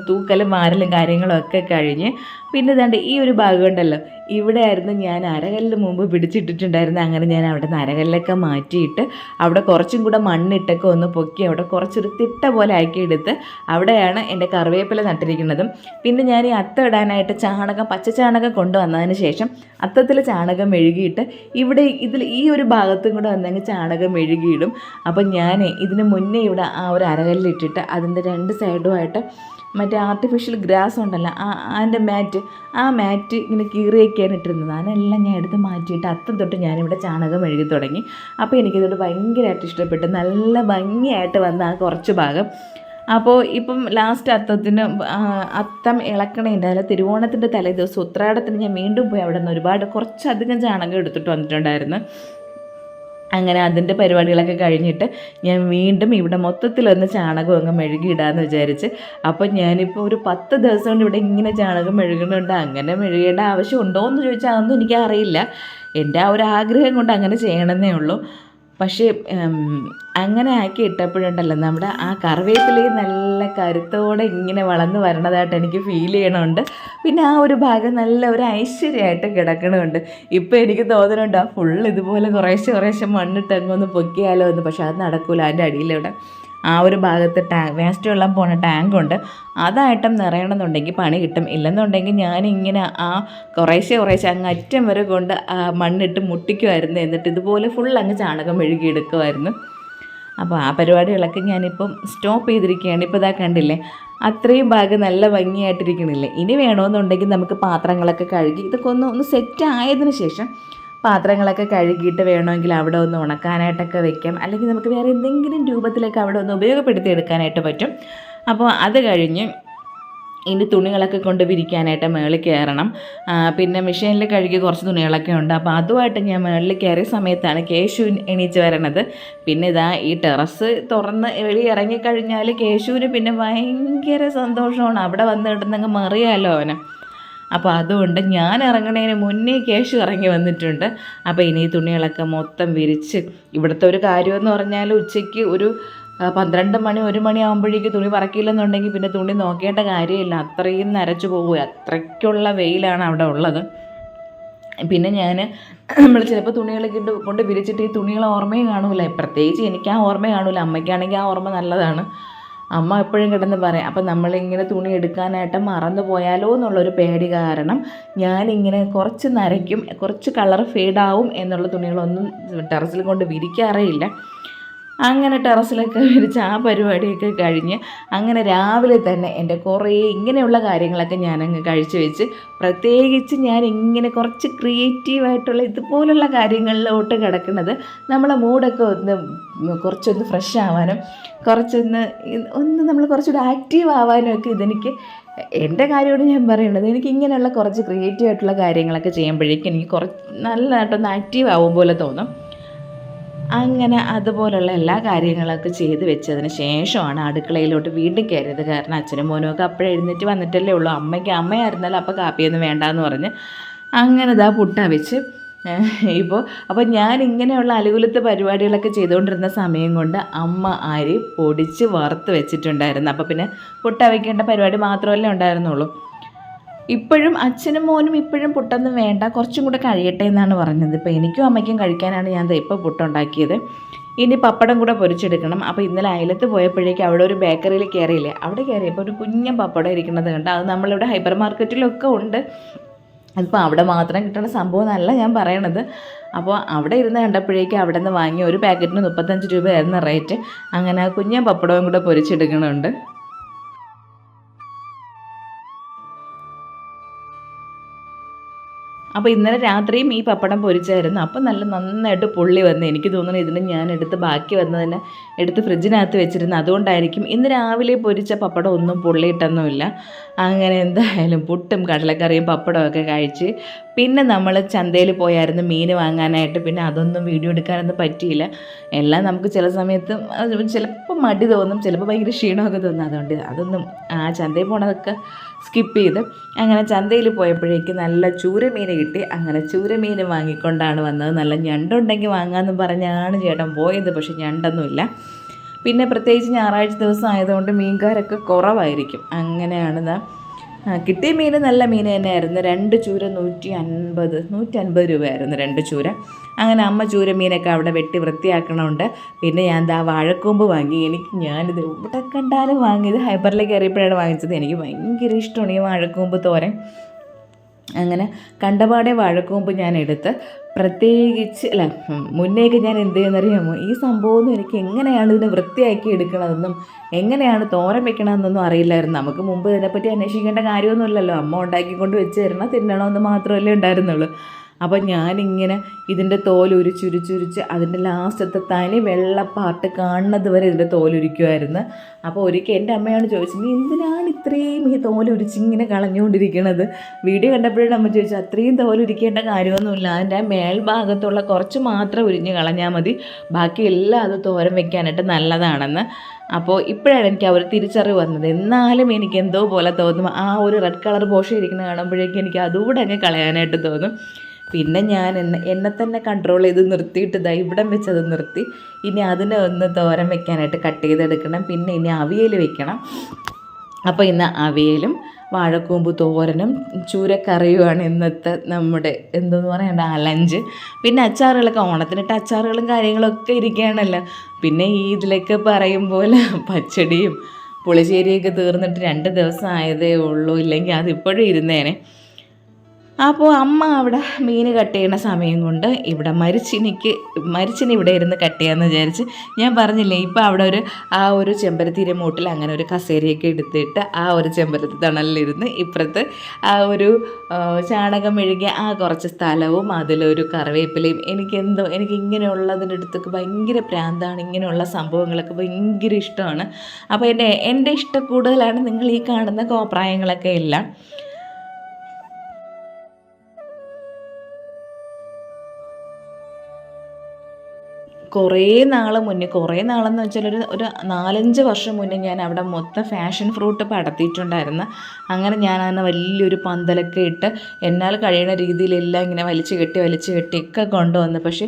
S1: തൂക്കലും വാരലും കാര്യങ്ങളും ഒക്കെ കഴിഞ്ഞ് പിന്നെ ദാണ്ട് ഈ ഒരു ഭാഗം ഉണ്ടല്ലോ, ഇവിടെ ആയിരുന്നു ഞാൻ അരകല്ല് മുമ്പ് പിടിച്ചിട്ടിട്ടുണ്ടായിരുന്നു. അങ്ങനെ ഞാൻ അവിടെ നിന്ന് അരകല്ലൊക്കെ മാറ്റിയിട്ട് അവിടെ കുറച്ചും കൂടെ മണ്ണിട്ടൊക്കെ ഒന്ന് പൊക്കി അവിടെ കുറച്ചൊരു തിട്ട പോലെ ആക്കിയെടുത്ത് അവിടെയാണ് എൻ്റെ കറിവേപ്പില നട്ടിരിക്കുന്നതും. പിന്നെ ഞാൻ ഈ അത്തം ഇടാനായിട്ട് പച്ച ചാണകം കൊണ്ടുവന്നതിന് ശേഷം അത്തത്തിൽ ചാണകം മെഴുകിയിട്ട് ഇവിടെ ഈ ഒരു ഭാഗത്തും കൂടെ വന്നെങ്കിൽ ചാണകം മെഴുകിയിടും. അപ്പം ഞാൻ ഇതിന് മുന്നേ ഇവിടെ ആ ഒരു അരകല്ലിട്ടിട്ട് അതിൻ്റെ 2 സൈഡുമായിട്ട് മറ്റേ ആർട്ടിഫിഷ്യൽ ഗ്രാസ് ഉണ്ടല്ലോ, അതിൻ്റെ മാറ്റ് ഇങ്ങനെ കീറിയൊക്കെയാണ് ഇട്ടിരുന്നത്. അതിനെല്ലാം ഞാൻ എടുത്ത് മാറ്റിയിട്ട് അത്തം തൊട്ട് ഞാനിവിടെ ചാണകം മെഴുകി തുടങ്ങി. അപ്പോൾ എനിക്കിതോട് ഭയങ്കരമായിട്ട് ഇഷ്ടപ്പെട്ടു. നല്ല ഭംഗിയായിട്ട് വന്ന ആ കുറച്ച് ഭാഗം. അപ്പോൾ ഇപ്പം ലാസ്റ്റ് അത്തം ഇളക്കണേൻ്റെ അല്ല, തിരുവോണത്തിൻ്റെ തലേ ദിവസം ഉത്രാടത്തിന് ഞാൻ വീണ്ടും പോയി അവിടെ നിന്ന് കുറച്ചധികം ചാണകം എടുത്തിട്ട് വന്നിട്ടുണ്ടായിരുന്നു. അങ്ങനെ അതിൻ്റെ പരിപാടികളൊക്കെ കഴിഞ്ഞിട്ട് ഞാൻ വീണ്ടും ഇവിടെ മൊത്തത്തിലൊന്ന് ചാണകം അങ്ങ് മെഴുകിയിടാമെന്ന് വിചാരിച്ച്. അപ്പം ഞാനിപ്പോൾ ഒരു 10 ദിവസം കൊണ്ട് ഇവിടെ ഇങ്ങനെ ചാണകം മെഴുകുന്നുണ്ട്. അങ്ങനെ മെഴുകേണ്ട ആവശ്യം ഉണ്ടോ എന്ന് ചോദിച്ചാൽ അതൊന്നും എനിക്കറിയില്ല. എൻ്റെ ആ ഒരു ആഗ്രഹം കൊണ്ട് അങ്ങനെ ചെയ്യണമെന്നേ ഉള്ളൂ. പക്ഷേ അങ്ങനെ ആക്കി ഇട്ടപ്പോഴുണ്ടല്ലോ നമ്മുടെ ആ കറിവേപ്പിലയും നല്ല കരുത്തോടെ ഇങ്ങനെ വളർന്ന് വരണതായിട്ട് എനിക്ക് ഫീൽ ചെയ്യണമുണ്ട്. പിന്നെ ആ ഒരു ഭാഗം നല്ല ഒരു ഐശ്വര്യമായിട്ട് കിടക്കണമുണ്ട്. ഇപ്പോൾ എനിക്ക് തോന്നുന്നുണ്ട് ആ ഇതുപോലെ കുറേശ്ശെ മണ്ണിട്ട് അങ്ങൊന്ന് പൊക്കിയാലോ എന്ന്. പക്ഷെ അത് നടക്കില്ല. അതിൻ്റെ അടിയിലിവിടെ ആ ഒരു ഭാഗത്ത് വേസ്റ്റ് വെള്ളം പോണ ടാങ്കുണ്ട്. അതായിട്ടും നിറയണമെന്നുണ്ടെങ്കിൽ പണി കിട്ടും. ഇല്ലെന്നുണ്ടെങ്കിൽ ഞാനിങ്ങനെ ആ കുറേശ്ശെ അങ്ങ് അറ്റം വരെ കൊണ്ട് മണ്ണിട്ട് മുട്ടിക്കുമായിരുന്നു. എന്നിട്ട് ഇതുപോലെ അങ്ങ് ചാണകം മെഴുകിയെടുക്കുമായിരുന്നു. അപ്പോൾ ആ പരിപാടികളൊക്കെ ഞാനിപ്പം സ്റ്റോപ്പ് ചെയ്തിരിക്കുകയാണ്. ഇപ്പോൾ ഇതാ കണ്ടില്ലേ, അത്രയും ഭാഗം നല്ല ഭംഗിയായിട്ടിരിക്കണില്ലേ. ഇനി വേണമെന്നുണ്ടെങ്കിൽ നമുക്ക് പാത്രങ്ങളൊക്കെ കഴുകി ഇതൊക്കെ ഒന്ന് സെറ്റ് ആയതിനു ശേഷം പാത്രങ്ങളൊക്കെ കഴുകിയിട്ട് വേണമെങ്കിൽ അവിടെ ഒന്ന് ഉണക്കാനായിട്ടൊക്കെ വെക്കാം. അല്ലെങ്കിൽ നമുക്ക് വേറെ എന്തെങ്കിലും രൂപത്തിലൊക്കെ അവിടെ ഒന്ന് ഉപയോഗപ്പെടുത്തി എടുക്കാനായിട്ട് പറ്റും. അപ്പോൾ അത് കഴിഞ്ഞ് ഇനി തുണികളൊക്കെ കൊണ്ട് വിരിക്കാനായിട്ട് മുകളിൽ കയറണം. പിന്നെ മെഷീനിൽ കഴുകി കുറച്ച് തുണികളൊക്കെ ഉണ്ട്. അപ്പോൾ അതുമായിട്ട് ഞാൻ മുകളിൽ കയറിയ സമയത്താണ് കേശു എണീച്ച് വരണത്. പിന്നെ ഇതാ ഈ ടെറസ് തുറന്ന് വെളിയിറങ്ങിക്കഴിഞ്ഞാൽ കേശുവിന് പിന്നെ ഭയങ്കര സന്തോഷമാണ്. അവിടെ വന്ന് ഇടുന്നങ്ങ് മറിയാലോ അവന്. അപ്പോൾ അതുകൊണ്ട് ഞാൻ ഇറങ്ങണതിന് മുന്നേ കേശു ഇറങ്ങി വന്നിട്ടുണ്ട്. അപ്പോൾ ഇനി ഈ തുണികളൊക്കെ മൊത്തം വിരിച്ച്, ഇവിടുത്തെ ഒരു കാര്യമെന്ന് പറഞ്ഞാൽ ഉച്ചയ്ക്ക് ഒരു 12 മണി 1 മണി ആകുമ്പോഴേക്ക് തുണി പറക്കില്ലെന്നുണ്ടെങ്കിൽ പിന്നെ തുണി നോക്കേണ്ട കാര്യമില്ല. അത്രയും നരച്ചു പോകുക. അത്രയ്ക്കുള്ള വെയിലാണ് അവിടെ ഉള്ളത്. പിന്നെ നമ്മൾ ചിലപ്പോൾ തുണികളൊക്കെ കൊണ്ട് വിരിച്ചിട്ട് ഈ തുണികൾ ഓർമ്മയും കാണൂല. പ്രത്യേകിച്ച് എനിക്ക് ആ ഓർമ്മ കാണൂല. അമ്മയ്ക്കാണെങ്കിൽ ആ ഓർമ്മ നല്ലതാണ്. അമ്മ എപ്പോഴും കിടന്ന് പറയും. അപ്പം നമ്മളിങ്ങനെ തുണി എടുക്കാനായിട്ട് മറന്നു പോയാലോ എന്നുള്ളൊരു പേടി കാരണം ഞാനിങ്ങനെ കുറച്ച് നരയ്ക്കും, കുറച്ച് കളർ ഫെയ്ഡാവും എന്നുള്ള തുണികളൊന്നും ടെറസിൽ കൊണ്ട് വിരിക്കാറേയില്ല. അങ്ങനെ ടെറസിലൊക്കെ വിരിച്ച് ആ പരിപാടിയൊക്കെ കഴിഞ്ഞ് അങ്ങനെ രാവിലെ തന്നെ എൻ്റെ കുറേ ഇങ്ങനെയുള്ള കാര്യങ്ങളൊക്കെ ഞാനങ്ങ് കഴിച്ച് വെച്ച്, പ്രത്യേകിച്ച് ഞാൻ ഇങ്ങനെ കുറച്ച് ക്രിയേറ്റീവായിട്ടുള്ള ഇതുപോലുള്ള കാര്യങ്ങളിലോട്ട് കിടക്കുന്നത് നമ്മളെ മൂഡൊക്കെ കുറച്ചൊന്ന് ഫ്രഷ് ആവാനും കുറച്ചൊന്ന് നമ്മൾ കുറച്ചുകൂടി ആക്റ്റീവ് ആവാനും ഒക്കെ ഇതെനിക്ക് എൻ്റെ കാര്യമാണ് ഞാൻ പറയുന്നത്. എനിക്ക് ഇങ്ങനെയുള്ള കുറച്ച് ക്രിയേറ്റീവായിട്ടുള്ള കാര്യങ്ങളൊക്കെ ചെയ്യുമ്പോഴേക്കും എനിക്ക് നല്ലതായിട്ടൊന്ന് ആക്റ്റീവ് ആവും പോലെ തോന്നും. അങ്ങനെ അതുപോലുള്ള എല്ലാ കാര്യങ്ങളൊക്കെ ചെയ്ത് വെച്ചതിന് ശേഷമാണ് അടുക്കളയിലോട്ട് വീണ്ടും കയറിയത്. കാരണം അച്ഛനും മോനും ഒക്കെ അപ്പോഴേ എഴുന്നേറ്റ് വന്നിട്ടല്ലേ ഉള്ളൂ. അമ്മയായിരുന്നാലും അപ്പോൾ കാപ്പിയൊന്നും വേണ്ടാന്ന് പറഞ്ഞ് അങ്ങനെ ഇതാ പുട്ട വെച്ച് അപ്പോൾ ഞാൻ ഇങ്ങനെയുള്ള അലുകുലത്തെ പരിപാടികളൊക്കെ ചെയ്തുകൊണ്ടിരുന്ന സമയം കൊണ്ട് അമ്മ അരി പൊടിച്ച് വറുത്ത് വെച്ചിട്ടുണ്ടായിരുന്നു. അപ്പോൾ പിന്നെ പുട്ട വയ്ക്കേണ്ട പരിപാടി മാത്രമല്ലേ ഉണ്ടായിരുന്നുള്ളൂ. ഇപ്പോഴും അച്ഛനും മോനും ഇപ്പോഴും പുട്ടൊന്നും വേണ്ട, കുറച്ചും കൂടെ കഴിയട്ടെ എന്നാണ് പറഞ്ഞത്. ഇപ്പോൾ എനിക്കും അമ്മയ്ക്കും കഴിക്കാനാണ് ഞാൻ ഇപ്പോൾ പുട്ടുണ്ടാക്കിയത്. ഇനി പപ്പടം കൂടെ പൊരിച്ചെടുക്കണം. അപ്പോൾ ഇന്നലെ അയലത്ത് പോയപ്പോഴേക്കും അവിടെ ഒരു ബേക്കറിയിൽ കയറിയില്ലേ, അവിടെ കയറിയപ്പോൾ ഒരു കുഞ്ഞൻ പപ്പടം ഇരിക്കുന്നത് കണ്ട്. അത് നമ്മളിവിടെ ഹൈപ്പർ മാർക്കറ്റിലൊക്കെ ഉണ്ട്. അതിപ്പോൾ അവിടെ മാത്രം കിട്ടുന്ന സംഭവം എന്നല്ല ഞാൻ പറയണത്. അപ്പോൾ അവിടെ ഇരുന്ന് കണ്ടപ്പോഴേക്കും അവിടെ നിന്ന് വാങ്ങി ഒരു പാക്കറ്റിന് 35 രൂപയായിരുന്നു റേറ്റ്. അങ്ങനെ ആ കുഞ്ഞൻ പപ്പടവും കൂടെ പൊരിച്ചെടുക്കണുണ്ട്. അപ്പോൾ ഇന്നലെ രാത്രിയും ഈ പപ്പടം പൊരിച്ചായിരുന്നു. അപ്പോൾ നന്നായിട്ട് പൊള്ളി വന്ന്. എനിക്ക് തോന്നുന്നു ഇതിന് ഞാൻ ബാക്കി വന്നതിന് എടുത്ത് ഫ്രിഡ്ജിനകത്ത് വെച്ചിരുന്നു. അതുകൊണ്ടായിരിക്കും ഇന്ന് രാവിലെ പൊരിച്ച പപ്പടം ഒന്നും പൊള്ളിയിട്ടൊന്നുമില്ല. അങ്ങനെ എന്തായാലും പുട്ടും കടലക്കറിയും പപ്പടമൊക്കെ കഴിച്ച് പിന്നെ നമ്മൾ ചന്തയിൽ പോയായിരുന്നു മീൻ വാങ്ങാനായിട്ട്. പിന്നെ അതൊന്നും വീഡിയോ എടുക്കാനൊന്നും പറ്റിയില്ല. എല്ലാം നമുക്ക് ചില സമയത്ത് ചിലപ്പോൾ മടി തോന്നും, ചിലപ്പോൾ ഭയങ്കര ക്ഷീണമൊക്കെ തോന്നും. അതുകൊണ്ട് അതൊന്നും ചന്തയിൽ പോണതൊക്കെ സ്കിപ്പ് ചെയ്ത് അങ്ങനെ ചന്തയിൽ പോയപ്പോഴേക്ക് നല്ല ചൂരമീൻ കിട്ടി. അങ്ങനെ ചൂരമീൻ വാങ്ങിക്കൊണ്ടാണ് വന്നത്. നല്ല ഞണ്ടുണ്ടെങ്കിൽ വാങ്ങാമെന്ന് പറഞ്ഞാണ് ചേട്ടൻ പോയത്. പക്ഷെ ഞണ്ടൊന്നുമില്ല. പിന്നെ പ്രത്യേകിച്ച് ഞായറാഴ്ച ദിവസം ആയതുകൊണ്ട് മീൻകാരൊക്കെ കുറവായിരിക്കും. അങ്ങനെയാണ് കിട്ടിയ മീൻ നല്ല മീൻ തന്നെയായിരുന്നു. 2 ചൂര 150 രൂപയായിരുന്നു 2 ചൂര. അങ്ങനെ അമ്മ ചൂര മീനൊക്കെ അവിടെ വെട്ടി വൃത്തിയാക്കണമുണ്ട്. പിന്നെ ഞാൻ വാഴക്കൂമ്പ് വാങ്ങി. ഞാനിത് ഇവിടെ കണ്ടാലും വാങ്ങിയത് ഹൈപ്പറിലേക്ക് കയറിയപ്പോഴാണ് വാങ്ങിച്ചത്. എനിക്ക് ഭയങ്കര ഇഷ്ടമാണ് ഈ വാഴക്കൂമ്പ് തോരൻ. അങ്ങനെ കണ്ടപാടെ വാഴക്കൂമ്പ് ഞാൻ എടുത്ത് പ്രത്യേകിച്ച് മുന്നേക്ക് ഞാൻ എന്ത് ചെയ്യുന്നറിയാമോ, ഈ സംഭവമൊന്നും എനിക്ക് എങ്ങനെയാണ് ഇതിനെ വൃത്തിയാക്കി എടുക്കണതെന്നും എങ്ങനെയാണ് തോരൻ വെക്കണമെന്നൊന്നും അറിയില്ലായിരുന്നു. നമുക്ക് മുമ്പ് ഇതിനെപ്പറ്റി അന്വേഷിക്കേണ്ട കാര്യമൊന്നുമില്ലല്ലോ. അമ്മ ഉണ്ടാക്കിക്കൊണ്ട് വെച്ച് തരണം, തിന്നണമെന്ന് മാത്രമല്ലേ ഉണ്ടായിരുന്നുള്ളൂ. അപ്പോൾ ഞാനിങ്ങനെ ഇതിൻ്റെ തോലുരിച്ചുരിച്ചുരിച്ച് അതിൻ്റെ ലാസ്റ്റത്തെ തനി വെള്ള പാർട്ട് കാണുന്നത് വരെ ഇതിൻ്റെ തോലുരിക്കുമായിരുന്നു. അപ്പോൾ ഒരിക്കൽ എൻ്റെ അമ്മയാണ് ചോദിച്ചത്, നീ എന്തിനാണ് ഇത്രയും ഈ തോലുരിച്ച് ഇങ്ങനെ കളഞ്ഞുകൊണ്ടിരിക്കണത്? വീഡിയോ കണ്ടപ്പോഴും അമ്മ ചോദിച്ചു, അത്രയും തോലുരിക്കേണ്ട കാര്യമൊന്നുമില്ല, അതിൻ്റെ മേൽഭാഗത്തുള്ള കുറച്ച് മാത്രം ഉരിഞ്ഞ് കളഞ്ഞാൽ മതി, ബാക്കിയെല്ലാം അത് തോരൻ വെക്കാനായിട്ട് നല്ലതാണെന്ന്. അപ്പോൾ ഇപ്പോഴാണ് എനിക്ക് ആ ഒരു തിരിച്ചറിവ് വന്നത്. എന്നാലും എനിക്ക് എന്തോ പോലെ തോന്നും, ആ ഒരു റെഡ് കളർ പോഷൻ ഇരിക്കുന്നത് കാണുമ്പോഴേക്കും എനിക്ക് അതുകൂടെ അങ്ങ് കളയാനായിട്ട് തോന്നും. പിന്നെ ഞാൻ എന്നെ തന്നെ കൺട്രോൾ ചെയ്ത് നിർത്തിയിട്ട് ഇവിടം വെച്ചത് നിർത്തി. ഇനി അതിനെ ഒന്ന് തോരൻ വെക്കാനായിട്ട് കട്ട് ചെയ്തെടുക്കണം. പിന്നെ ഇനി അവിയൽ വെക്കണം. അപ്പോൾ ഇന്ന് അവിയലും വാഴക്കൂമ്പ് തോരനും ചൂരക്കറിയുമാണ് ഇന്നത്തെ നമ്മുടെ എന്തെന്ന് പറയണ്ട ലഞ്ച്. പിന്നെ അച്ചാറുകളൊക്കെ, ഓണത്തിനിട്ട് അച്ചാറുകളും കാര്യങ്ങളൊക്കെ ഇരിക്കുകയാണല്ലോ. പിന്നെ ഈ ഇതിലൊക്കെ പറയും പോലെ പച്ചടിയും പുളിശ്ശേരിയൊക്കെ തീർന്നിട്ട് 2 ദിവസം ആയതേ ഉള്ളൂ, ഇല്ലെങ്കിൽ അതിപ്പോഴും ഇരുന്നേനെ. അപ്പോൾ അമ്മ അവിടെ മീൻ കട്ട് ചെയ്യുന്ന സമയം കൊണ്ട് ഇവിടെ മരിച്ചിന് ഇവിടെ ഇരുന്ന് കട്ട് ചെയ്യാമെന്ന് വിചാരിച്ച്, ഞാൻ പറഞ്ഞില്ലേ ഇപ്പോൾ അവിടെ ആ ഒരു ചെമ്പരത്തിൻ്റെ മൂട്ടിൽ അങ്ങനെ ഒരു കസേരയൊക്കെ എടുത്തിട്ട് ആ ഒരു ചെമ്പരത്തി തണലിലിരുന്ന് ഇപ്പുറത്ത് ആ ഒരു ചാണകം മെഴുകിയ ആ കുറച്ച് സ്ഥലവും അതിലൊരു കറിവേപ്പിലയും. എനിക്ക് ഇങ്ങനെയുള്ളതിൻ്റെ അടുത്തൊക്കെ ഭയങ്കര പ്രാന്താണ്. ഇങ്ങനെയുള്ള സംഭവങ്ങളൊക്കെ ഭയങ്കര ഇഷ്ടമാണ്. അപ്പോൾ എൻ്റെ ഇഷ്ടം കൂടുതലാണ് നിങ്ങൾ ഈ കാണുന്ന കോപ്രായങ്ങളൊക്കെ എല്ലാം. കുറേ നാളെന്ന് വെച്ചാൽ ഒരു 4-5 വർഷം മുന്നേ ഞാൻ അവിടെ മൊത്തം ഫാഷൻ ഫ്രൂട്ട് പടർത്തിയിട്ടുണ്ടായിരുന്നു. അങ്ങനെ ഞാൻ അതിന് വലിയൊരു പന്തലൊക്കെ ഇട്ട് എന്നാൽ കഴിയുന്ന രീതിയിലെല്ലാം ഇങ്ങനെ വലിച്ചു കെട്ടിയൊക്കെ കൊണ്ടുവന്നു. പക്ഷേ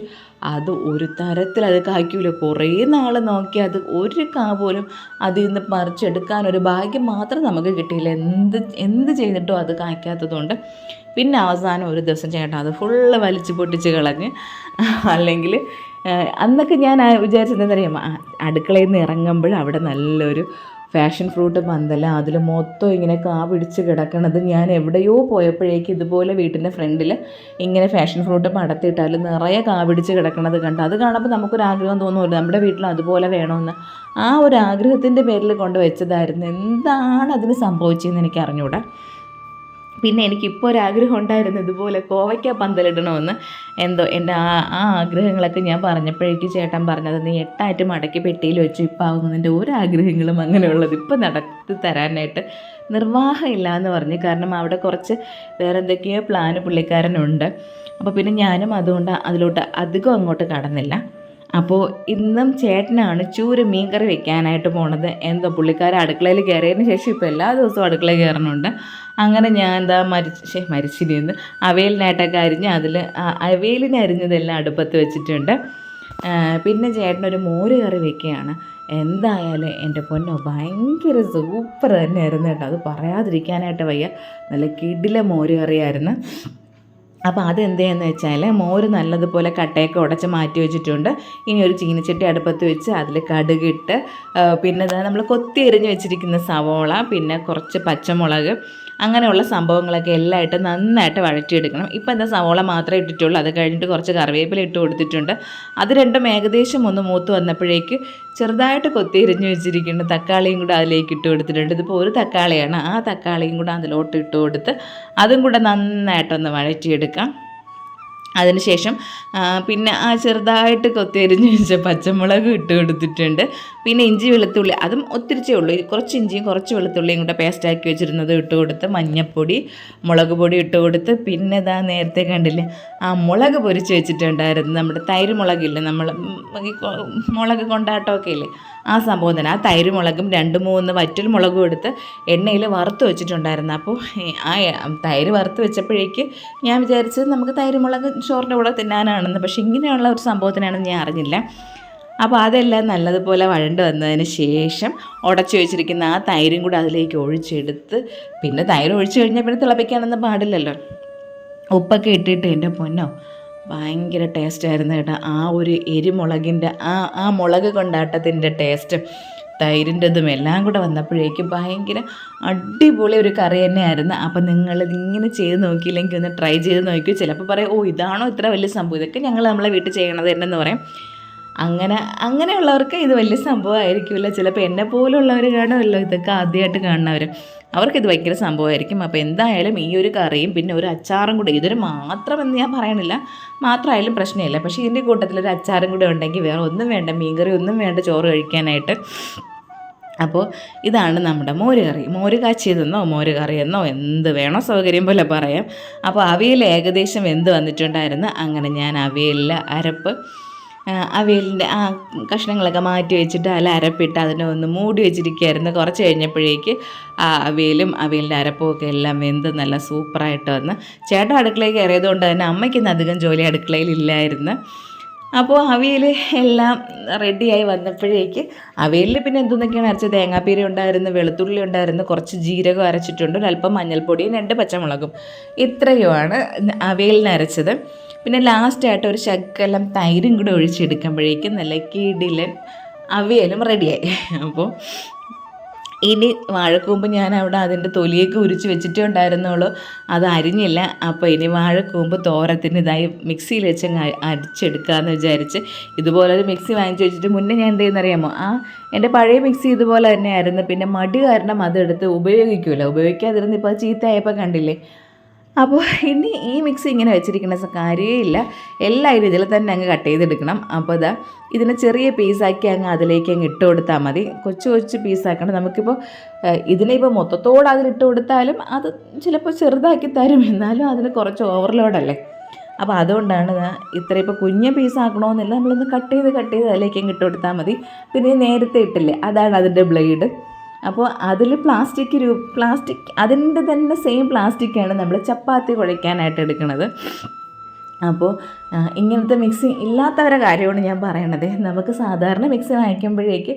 S1: അത് ഒരു തരത്തിൽ അത് കായ്ക്കൂല. കുറേ നാൾ നോക്കി അത് ഒരു കാ പോലും അതിൽ നിന്ന് പറിച്ചെടുക്കാനൊരു ഭാഗ്യം മാത്രം നമുക്ക് കിട്ടിയില്ല. എന്ത് ചെയ്തിട്ടും അത് കായ്ക്കാത്തതുകൊണ്ട് പിന്നെ അവസാനം ഒരു ദിവസം ചേട്ടൻ അത് ഫുള്ള് വലിച്ചു പൊട്ടിച്ച് കളഞ്ഞ്. അല്ലെങ്കിൽ അന്നൊക്കെ ഞാൻ വിചാരിച്ചെന്നറിയാം, അടുക്കളയിൽ നിന്ന് ഇറങ്ങുമ്പോൾ അവിടെ നല്ലൊരു ഫാഷൻ ഫ്രൂട്ട് പന്തല, അതിൽ മൊത്തം ഇങ്ങനെ കാ പിടിച്ച് കിടക്കണത് ഞാൻ എവിടെയോ പോയപ്പോഴേക്ക് ഇതുപോലെ വീട്ടിൻ്റെ ഫ്രണ്ടിൽ ഇങ്ങനെ ഫാഷൻ ഫ്രൂട്ട് പടത്തിയിട്ടാൽ നിറയെ കാ പിടിച്ച് കിടക്കണത് കണ്ട് അത് കാണുമ്പോൾ നമുക്കൊരാഗ്രഹം തോന്നുമല്ലോ, നമ്മുടെ വീട്ടിൽ അതുപോലെ വേണമെന്ന്. ആ ഒരു ആഗ്രഹത്തിൻ്റെ പേരിൽ കൊണ്ട് വെച്ചതായിരുന്നു. എന്താണ് അതിന് സംഭവിച്ചതെന്ന് എനിക്ക് അറിഞ്ഞൂടാ. പിന്നെ എനിക്കിപ്പോൾ ഒരാഗ്രഹം ഉണ്ടായിരുന്നു ഇതുപോലെ കോവയ്ക്ക പന്തലിടണമെന്ന്. എന്തോ എൻ്റെ ആ ആഗ്രഹങ്ങളൊക്കെ ഞാൻ പറഞ്ഞപ്പോഴേക്ക് ചേട്ടൻ പറഞ്ഞത്, നീ 8 മടക്കി പെട്ടിയിൽ വെച്ചു, ഇപ്പം ആകുന്നതിൻ്റെ ഒരാഗ്രഹങ്ങളും അങ്ങനെയുള്ളത് ഇപ്പം നടത്തി തരാനായിട്ട് നിർവാഹമില്ല എന്ന് പറഞ്ഞ്. കാരണം അവിടെ കുറച്ച് വേറെ എന്തൊക്കെയോ പ്ലാന് പുള്ളിക്കാരനുണ്ട്. അപ്പോൾ പിന്നെ ഞാനും അതുകൊണ്ട് അതിലോട്ട് അധികം അങ്ങോട്ട് കടന്നില്ല. അപ്പോൾ ഇന്നും ചേട്ടനാണ് ചൂര മീൻകറി വെക്കാനായിട്ട് പോണത്. എന്തോ പുള്ളിക്കാരൻ അടുക്കളയിൽ കയറിയതിന് ശേഷം ഇപ്പോൾ എല്ലാ ദിവസവും അടുക്കളയിൽ കയറണുണ്ട്. അങ്ങനെ ഞാൻ മരിച്ചിരുന്ന് അവയലിനായിട്ടൊക്കെ അരിഞ്ഞ് അവയലിന് അരിഞ്ഞതെല്ലാം അടുപ്പത്ത് വെച്ചിട്ടുണ്ട്. പിന്നെ ചേട്ടനൊരു മോര് കറി വെക്കുകയാണ്. എന്തായാലും എൻ്റെ പൊന്നോ ഭയങ്കര സൂപ്പർ തന്നെയായിരുന്നു കേട്ടോ. അത് പറയാതിരിക്കാനായിട്ട് വയ്യ. നല്ല കിടില മോര് കറിയായിരുന്നു. അപ്പോൾ അതെന്ത് ചെയ്യുന്നത് വെച്ചാൽ മോര് നല്ലതുപോലെ കട്ടയൊക്കെ ഉടച്ച് മാറ്റി വെച്ചിട്ടുണ്ട്. ഇനി ഒരു ചീനിച്ചട്ടി അടുപ്പത്ത് വെച്ച് അതിൽ കടുകിട്ട് പിന്നെ നമ്മൾ കൊത്തി എറിഞ്ഞ് വെച്ചിരിക്കുന്ന സവോള, പിന്നെ കുറച്ച് പച്ചമുളക്, അങ്ങനെയുള്ള സംഭവങ്ങളൊക്കെ എല്ലാം ഇട്ട് നന്നായിട്ട് വഴറ്റിയെടുക്കണം. ഇപ്പോൾ എന്താ സവോള മാത്രമേ ഇട്ടിട്ടുള്ളൂ. അത് കഴിഞ്ഞിട്ട് കുറച്ച് കറിവേപ്പില ഇട്ട് കൊടുത്തിട്ടുണ്ട്. അത് രണ്ടും ഏകദേശം ഒന്ന് മൂത്ത് വന്നപ്പോഴേക്ക് ചെറുതായിട്ട് കൊത്തി എറിഞ്ഞ് വെച്ചിരിക്കുന്ന തക്കാളിയും കൂടെ അതിലേക്ക് ഇട്ട് കൊടുത്തിട്ടുണ്ട്. ഇതിപ്പോൾ ഒരു തക്കാളിയാണ്. ആ തക്കാളിയും കൂടെ അതിലോട്ട് ഇട്ട് കൊടുത്ത് അതും കൂടെ നന്നായിട്ടൊന്ന് വഴറ്റിയെടുക്കാം. അതിനുശേഷം പിന്നെ ആ ചെറുതായിട്ട് കൊത്തിയരിഞ്ഞ് വെച്ച പച്ചമുളക് ഇട്ട് കൊടുത്തിട്ടുണ്ട്. പിന്നെ ഇഞ്ചി വെളുത്തുള്ളി, അതും ഒത്തിരിച്ചേ ഉള്ളൂ, കുറച്ച് ഇഞ്ചിയും കുറച്ച് വെളുത്തുള്ളിയും കൂടെ പേസ്റ്റാക്കി വെച്ചിരുന്നത് ഇട്ട് കൊടുത്ത്, മഞ്ഞൾപ്പൊടി, മുളക് പൊടി ഇട്ട് കൊടുത്ത്, പിന്നെ ഇതാ നേരത്തെ കണ്ടില്ലേ ആ മുളക് പൊരിച്ച് വെച്ചിട്ടുണ്ടായിരുന്നു, നമ്മുടെ തൈര് മുളകില്ലേ, നമ്മൾ മുളക് കൊണ്ടാട്ടമൊക്കെ ഇല്ലേ, ആ സംഭവം തന്നെ. ആ തൈര് മുളകും 2-3 വറ്റൽ മുളകും എടുത്ത് എണ്ണയിൽ വറുത്ത് വെച്ചിട്ടുണ്ടായിരുന്നു. അപ്പോൾ ആ തൈര് വറുത്ത് വെച്ചപ്പോഴേക്ക് ഞാൻ വിചാരിച്ചത് നമുക്ക് തൈര് മുളക് ചോറിൻ്റെ കൂടെ തിന്നാനാണെന്ന്. പക്ഷേ ഇങ്ങനെയുള്ള ഒരു സംഭവത്തിനാണെന്ന് ഞാൻ അറിഞ്ഞില്ല. അപ്പോൾ അതെല്ലാം നല്ലതുപോലെ വഴണ്ട് വന്നതിന് ശേഷം ഉടച്ചു വെച്ചിരിക്കുന്ന ആ തൈരും കൂടെ അതിലേക്ക് ഒഴിച്ചെടുത്ത്, പിന്നെ തൈര് ഒഴിച്ച് കഴിഞ്ഞാൽ പിന്നെ തിളപ്പിക്കാനൊന്നും പാടില്ലല്ലോ. ഉപ്പൊക്കെ ഇട്ടിട്ട് എൻ്റെ പൊന്നോ ഭയങ്കര ടേസ്റ്റായിരുന്നു കേട്ടോ. ആ ഒരു എരിമുളകിൻ്റെ ആ മുളക് കൊണ്ടാട്ടത്തിൻ്റെ ടേസ്റ്റ് തൈരിൻ്റെതും എല്ലാം കൂടെ വന്നപ്പോഴേക്കും ഭയങ്കര അടിപൊളി ഒരു കറി തന്നെയായിരുന്നു. അപ്പം നിങ്ങളിതിങ്ങനെ ചെയ്ത് നോക്കിയില്ലെങ്കിൽ ഒന്ന് ട്രൈ ചെയ്ത് നോക്കിയോ. ചിലപ്പോൾ പറയും, ഓ ഇതാണോ ഇത്ര വലിയ സംഭവം, ഇതൊക്കെ ഞങ്ങൾ നമ്മളെ വീട്ടിൽ ചെയ്യണത് എന്നു പറയും. അങ്ങനെയുള്ളവർക്ക് ഇത് വലിയ സംഭവമായിരിക്കില്ല. ചിലപ്പോൾ എന്നെ പോലുള്ളവർ കാണുമല്ലോ, ഇതൊക്കെ ആദ്യമായിട്ട് കാണുന്നവർ, അവർക്കിത് ഭയങ്കര സംഭവമായിരിക്കും. അപ്പോൾ എന്തായാലും ഈ ഒരു കറിയും പിന്നെ ഒരു അച്ചാറും കൂടെ, ഇതൊരു മാത്രമെന്ന് ഞാൻ പറയണില്ല, മാത്രമായാലും പ്രശ്നമില്ല, പക്ഷേ ഇതിൻ്റെ കൂട്ടത്തിലൊരു അച്ചാറും കൂടെ ഉണ്ടെങ്കിൽ വേറെ ഒന്നും വേണ്ട, മീൻകറി ഒന്നും വേണ്ട ചോറ് കഴിക്കാനായിട്ട്. അപ്പോൾ ഇതാണ് നമ്മുടെ മോര് കറി. മോര് കാച്ചിയതെന്നോ മോര് കറിയെന്നോ എന്ത് വേണോ സൗകര്യം പോലെ പറയാം. അപ്പോൾ അവിയൽ ഏകദേശം വെന്ത് വന്നിട്ടുണ്ടായിരുന്നു. അങ്ങനെ ഞാൻ അവിയലിലെ അരപ്പ്, അവിയലിൻ്റെ ആ കഷ്ണങ്ങളൊക്കെ മാറ്റി വെച്ചിട്ട് അതിൽ അരപ്പിട്ട് അതിനെ ഒന്ന് മൂടി വെച്ചിരിക്കുകയായിരുന്നു. കുറച്ച് കഴിഞ്ഞപ്പോഴേക്ക് ആ അവിയലിൻ്റെ അരപ്പും ഒക്കെ എല്ലാം വെന്ത് നല്ല സൂപ്പറായിട്ട് വന്ന്. ചേട്ടൻ അടുക്കളയിൽ കയറിയതുകൊണ്ട് തന്നെ അമ്മയ്ക്കൊന്നും അധികം ജോലി അടുക്കളയിലില്ലായിരുന്നു. അപ്പോൾ അവിയൽ എല്ലാം റെഡിയായി വന്നപ്പോഴേക്ക് അവിയലിൽ പിന്നെ എന്തൊക്കെയാണ് അരച്ചത്, തേങ്ങാപ്പീര ഉണ്ടായിരുന്നു, വെളുത്തുള്ളി ഉണ്ടായിരുന്നു, കുറച്ച് ജീരകം അരച്ചിട്ടുണ്ട്, ഒരല്പം മഞ്ഞൾപ്പൊടിയും 2 പച്ചമുളകും, ഇത്രയുമാണ് അവിയലിന് അരച്ചത്. പിന്നെ ലാസ്റ്റായിട്ട് ഒരു ശകലം തൈരും കൂടെ ഒഴിച്ചെടുക്കുമ്പോഴേക്കും നല്ല കിടിലൻ അവിയലും റെഡിയായി. അപ്പോൾ ഇനി വാഴക്കൂമ്പ് ഞാൻ അവിടെ അതിൻ്റെ തൊലിയൊക്കെ ഉരിച്ച് വെച്ചിട്ടേ ഉണ്ടായിരുന്നുള്ളൂ, അത് അരിഞ്ഞില്ല. അപ്പോൾ ഇനി വാഴക്കൂമ്പ് തോരത്തിന് ഇതായി മിക്സിയിൽ വെച്ച് അരിച്ചെടുക്കാമെന്ന് വിചാരിച്ച് ഇതുപോലൊരു മിക്സി വാങ്ങിച്ച് വെച്ചിട്ട് മുന്നേ ഞാൻ എന്ത് ചെയ്യുന്നറിയാമോ, എൻ്റെ പഴയ മിക്സി ഇതുപോലെ തന്നെയായിരുന്നു. പിന്നെ മടി കാരണം അതെടുത്ത് ഉപയോഗിക്കാതിരുന്ന് ഇപ്പോൾ അത് ചീത്തയായപ്പോൾ കണ്ടില്ലേ. അപ്പോൾ ഇനി ഈ മിക്സി ഇങ്ങനെ വെച്ചിരിക്കുന്ന കാര്യമില്ല, എല്ലാ ഇതിൽ തന്നെ അങ്ങ് കട്ട് ചെയ്തെടുക്കണം. അപ്പോൾ ഇതിനെ ചെറിയ പീസാക്കി അങ്ങ് അതിലേക്ക് അങ്ങ് ഇട്ട് കൊടുത്താൽ മതി. കൊച്ചു പീസാക്കണം. നമുക്കിപ്പോൾ ഇതിനിപ്പോൾ മൊത്തത്തോടെ അതിലിട്ട് കൊടുത്താലും അത് ചിലപ്പോൾ ചെറുതാക്കി തരും, എന്നാലും അതിന് കുറച്ച് ഓവർലോഡല്ലേ. അപ്പോൾ അതുകൊണ്ടാണ് ഇത്ര ഇപ്പോൾ കുഞ്ഞ് പീസാക്കണമെന്നില്ല, നമ്മളൊന്ന് കട്ട് ചെയ്ത് അതിലേക്ക് അങ്ങ് ഇട്ട് കൊടുത്താൽ മതി. പിന്നെ നേരത്തെ ഇട്ടില്ലേ, അതാണ് അതിൻ്റെ ബ്ലേഡ്. അപ്പോൾ അതിൽ പ്ലാസ്റ്റിക് അതിൻ്റെ തന്നെ സെയിം പ്ലാസ്റ്റിക്കാണ് നമ്മൾ ചപ്പാത്തി കുഴയ്ക്കാനായിട്ട് എടുക്കുന്നത്. അപ്പോൾ ഇങ്ങനത്തെ മിക്സി ഇല്ലാത്തവരെ കാര്യമാണ് ഞാൻ പറയണത്. നമുക്ക് സാധാരണ മിക്സി വാങ്ങിക്കുമ്പോഴേക്ക്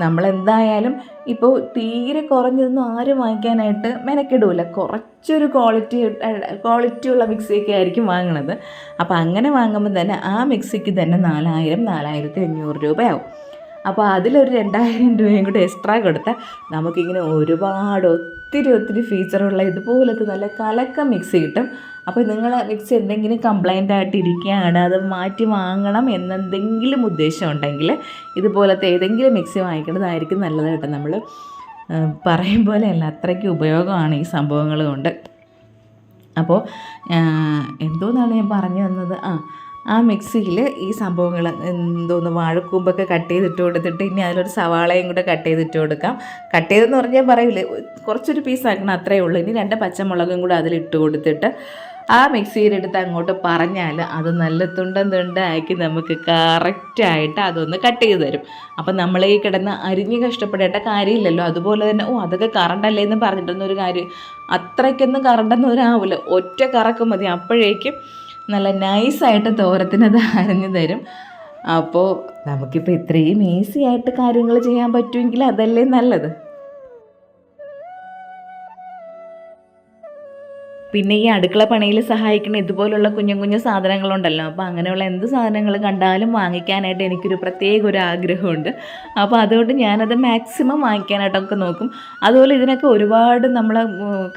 S1: നമ്മളെന്തായാലും ഇപ്പോൾ തീരെ കുറഞ്ഞതൊന്നും ആരും വാങ്ങിക്കാനായിട്ട് മെനക്കെടില്ല, കുറച്ചൊരു ക്വാളിറ്റിയുള്ള മിക്സിയൊക്കെ ആയിരിക്കും വാങ്ങണത്. അപ്പോൾ അങ്ങനെ വാങ്ങുമ്പോൾ തന്നെ ആ മിക്സിക്ക് തന്നെ 4,500 രൂപയാവും. അപ്പോൾ അതിലൊരു 2,000 രൂപയും കൂടെ എക്സ്ട്രാ കൊടുത്താൽ നമുക്കിങ്ങനെ ഒത്തിരി ഫീച്ചറുള്ള ഇതുപോലത്തെ നല്ല കലക്ക മിക്സി കിട്ടും. അപ്പോൾ നിങ്ങൾ മിക്സി എന്തെങ്കിലും കംപ്ലൈൻ്റ് ആയിട്ട് ഇരിക്കുകയാണ്, അത് മാറ്റി വാങ്ങണം എന്നെന്തെങ്കിലും ഉദ്ദേശം ഉണ്ടെങ്കിൽ ഇതുപോലത്തെ ഏതെങ്കിലും മിക്സി വാങ്ങിക്കുന്നതായിരിക്കും നല്ലത് കേട്ടോ. നമ്മൾ പറയും പോലെയല്ല, അത്രയ്ക്ക് ഉപയോഗമാണ് ഈ സംഭവങ്ങൾ കൊണ്ട്. അപ്പോൾ എന്തോന്നാണ് ഞാൻ പറഞ്ഞു വന്നത്, ആ മിക്സിയിൽ ഈ സംഭവങ്ങൾ വാഴക്കൂമ്പൊക്കെ കട്ട് ചെയ്തിട്ട് കൊടുത്തിട്ട് ഇനി അതിലൊരു സവാളയും കൂടെ കട്ട് ചെയ്തിട്ട് കൊടുക്കാം. കട്ട് ചെയ്തെന്ന് പറഞ്ഞാൽ പറയില്ലേ, കുറച്ചൊരു പീസാക്കണം, അത്രയേ ഉള്ളൂ. ഇനി 2 പച്ചമുളകും കൂടെ അതിലിട്ട് കൊടുത്തിട്ട് ആ മിക്സിയിലെടുത്ത് അങ്ങോട്ട് പറഞ്ഞാൽ അത് നല്ല തുണ്ടാക്കി നമുക്ക് കറക്റ്റായിട്ട് അതൊന്ന് കട്ട് ചെയ്ത് തരും. അപ്പം നമ്മൾ ഈ കിടന്ന് അരിഞ്ഞ് കഷ്ടപ്പെടേണ്ട കാര്യമില്ലല്ലോ. അതുപോലെ തന്നെ അതൊക്കെ കറണ്ടല്ലേ എന്ന് പറഞ്ഞിട്ടൊന്നും ഒരു കാര്യം, അത്രയ്ക്കൊന്നും കറണ്ടൊന്നും ഒരാവില്ല, ഒറ്റ കറക്കം മതി, അപ്പോഴേക്കും നല്ല നൈസായിട്ട് തോരത്തിനത് അരഞ്ഞു തരും. അപ്പോൾ നമുക്കിപ്പോൾ ഇത്രയും ഈസി ആയിട്ട് കാര്യങ്ങൾ ചെയ്യാൻ പറ്റുമെങ്കിൽ അതല്ലേ നല്ലത്. പിന്നെ ഈ അടുക്കള പണിയിൽ സഹായിക്കുന്ന ഇതുപോലുള്ള കുഞ്ഞു സാധനങ്ങളുണ്ടല്ലോ, അപ്പോൾ അങ്ങനെയുള്ള എന്ത് സാധനങ്ങൾ കണ്ടാലും വാങ്ങിക്കാനായിട്ട് എനിക്കൊരു പ്രത്യേക ഒരു ആഗ്രഹമുണ്ട്. അപ്പോൾ അതുകൊണ്ട് ഞാനത് മാക്സിമം വാങ്ങിക്കാനായിട്ടൊക്കെ നോക്കും. അതുപോലെ ഇതിനൊക്കെ ഒരുപാട് നമ്മളെ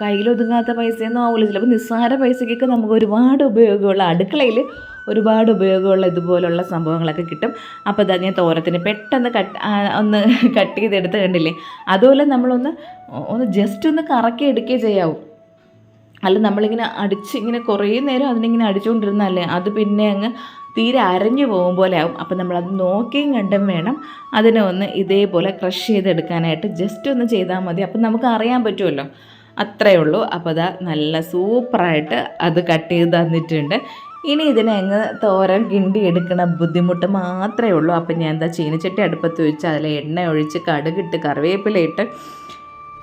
S1: കയ്യിലൊതുങ്ങാത്ത പൈസയൊന്നും ആവില്ല, ചിലപ്പോൾ നിസ്സാര പൈസയ്ക്കൊക്കെ നമുക്ക് ഒരുപാട് ഉപയോഗമുള്ള, അടുക്കളയിൽ ഒരുപാട് ഉപയോഗമുള്ള ഇതുപോലുള്ള സംഭവങ്ങളൊക്കെ കിട്ടും. അപ്പോൾ ഇതാ ഞാൻ തോരത്തിന് പെട്ടെന്ന് കട്ട് ചെയ്തെടുത്ത് കണ്ടില്ലേ, അതുപോലെ നമ്മളൊന്ന് ജസ്റ്റ് ഒന്ന് കറക്കി എടുക്കുകയും ചെയ്യാവും. അല്ല നമ്മളിങ്ങനെ ഇങ്ങനെ കുറേ നേരം അതിനിങ്ങനെ അടിച്ചുകൊണ്ടിരുന്നല്ലേ അത് പിന്നെ അങ്ങ് തീരെ അരഞ്ഞു പോകും പോലെ ആവും. അപ്പം നമ്മളത് നോക്കിയും കണ്ടും വേണം അതിനെ ഒന്ന് ഇതേപോലെ ക്രഷ് ചെയ്തെടുക്കാനായിട്ട്. ജസ്റ്റ് ഒന്ന് ചെയ്താൽ മതി, അപ്പം നമുക്ക് അറിയാൻ പറ്റുമല്ലോ, അത്രയേ ഉള്ളൂ. അപ്പോൾ നല്ല സൂപ്പറായിട്ട് അത് കട്ട് ചെയ്ത് തന്നിട്ടുണ്ട്. ഇനി ഇതിനെ അങ്ങ് തോരൻ കിണ്ടി എടുക്കണ ബുദ്ധിമുട്ട് മാത്രമേ ഉള്ളൂ. അപ്പം ഞാൻ ചീനച്ചട്ടി അടുപ്പത്ത് വെച്ച് അതിൽ എണ്ണ ഒഴിച്ച് കടുകിട്ട് കറിവേപ്പില ഇട്ട്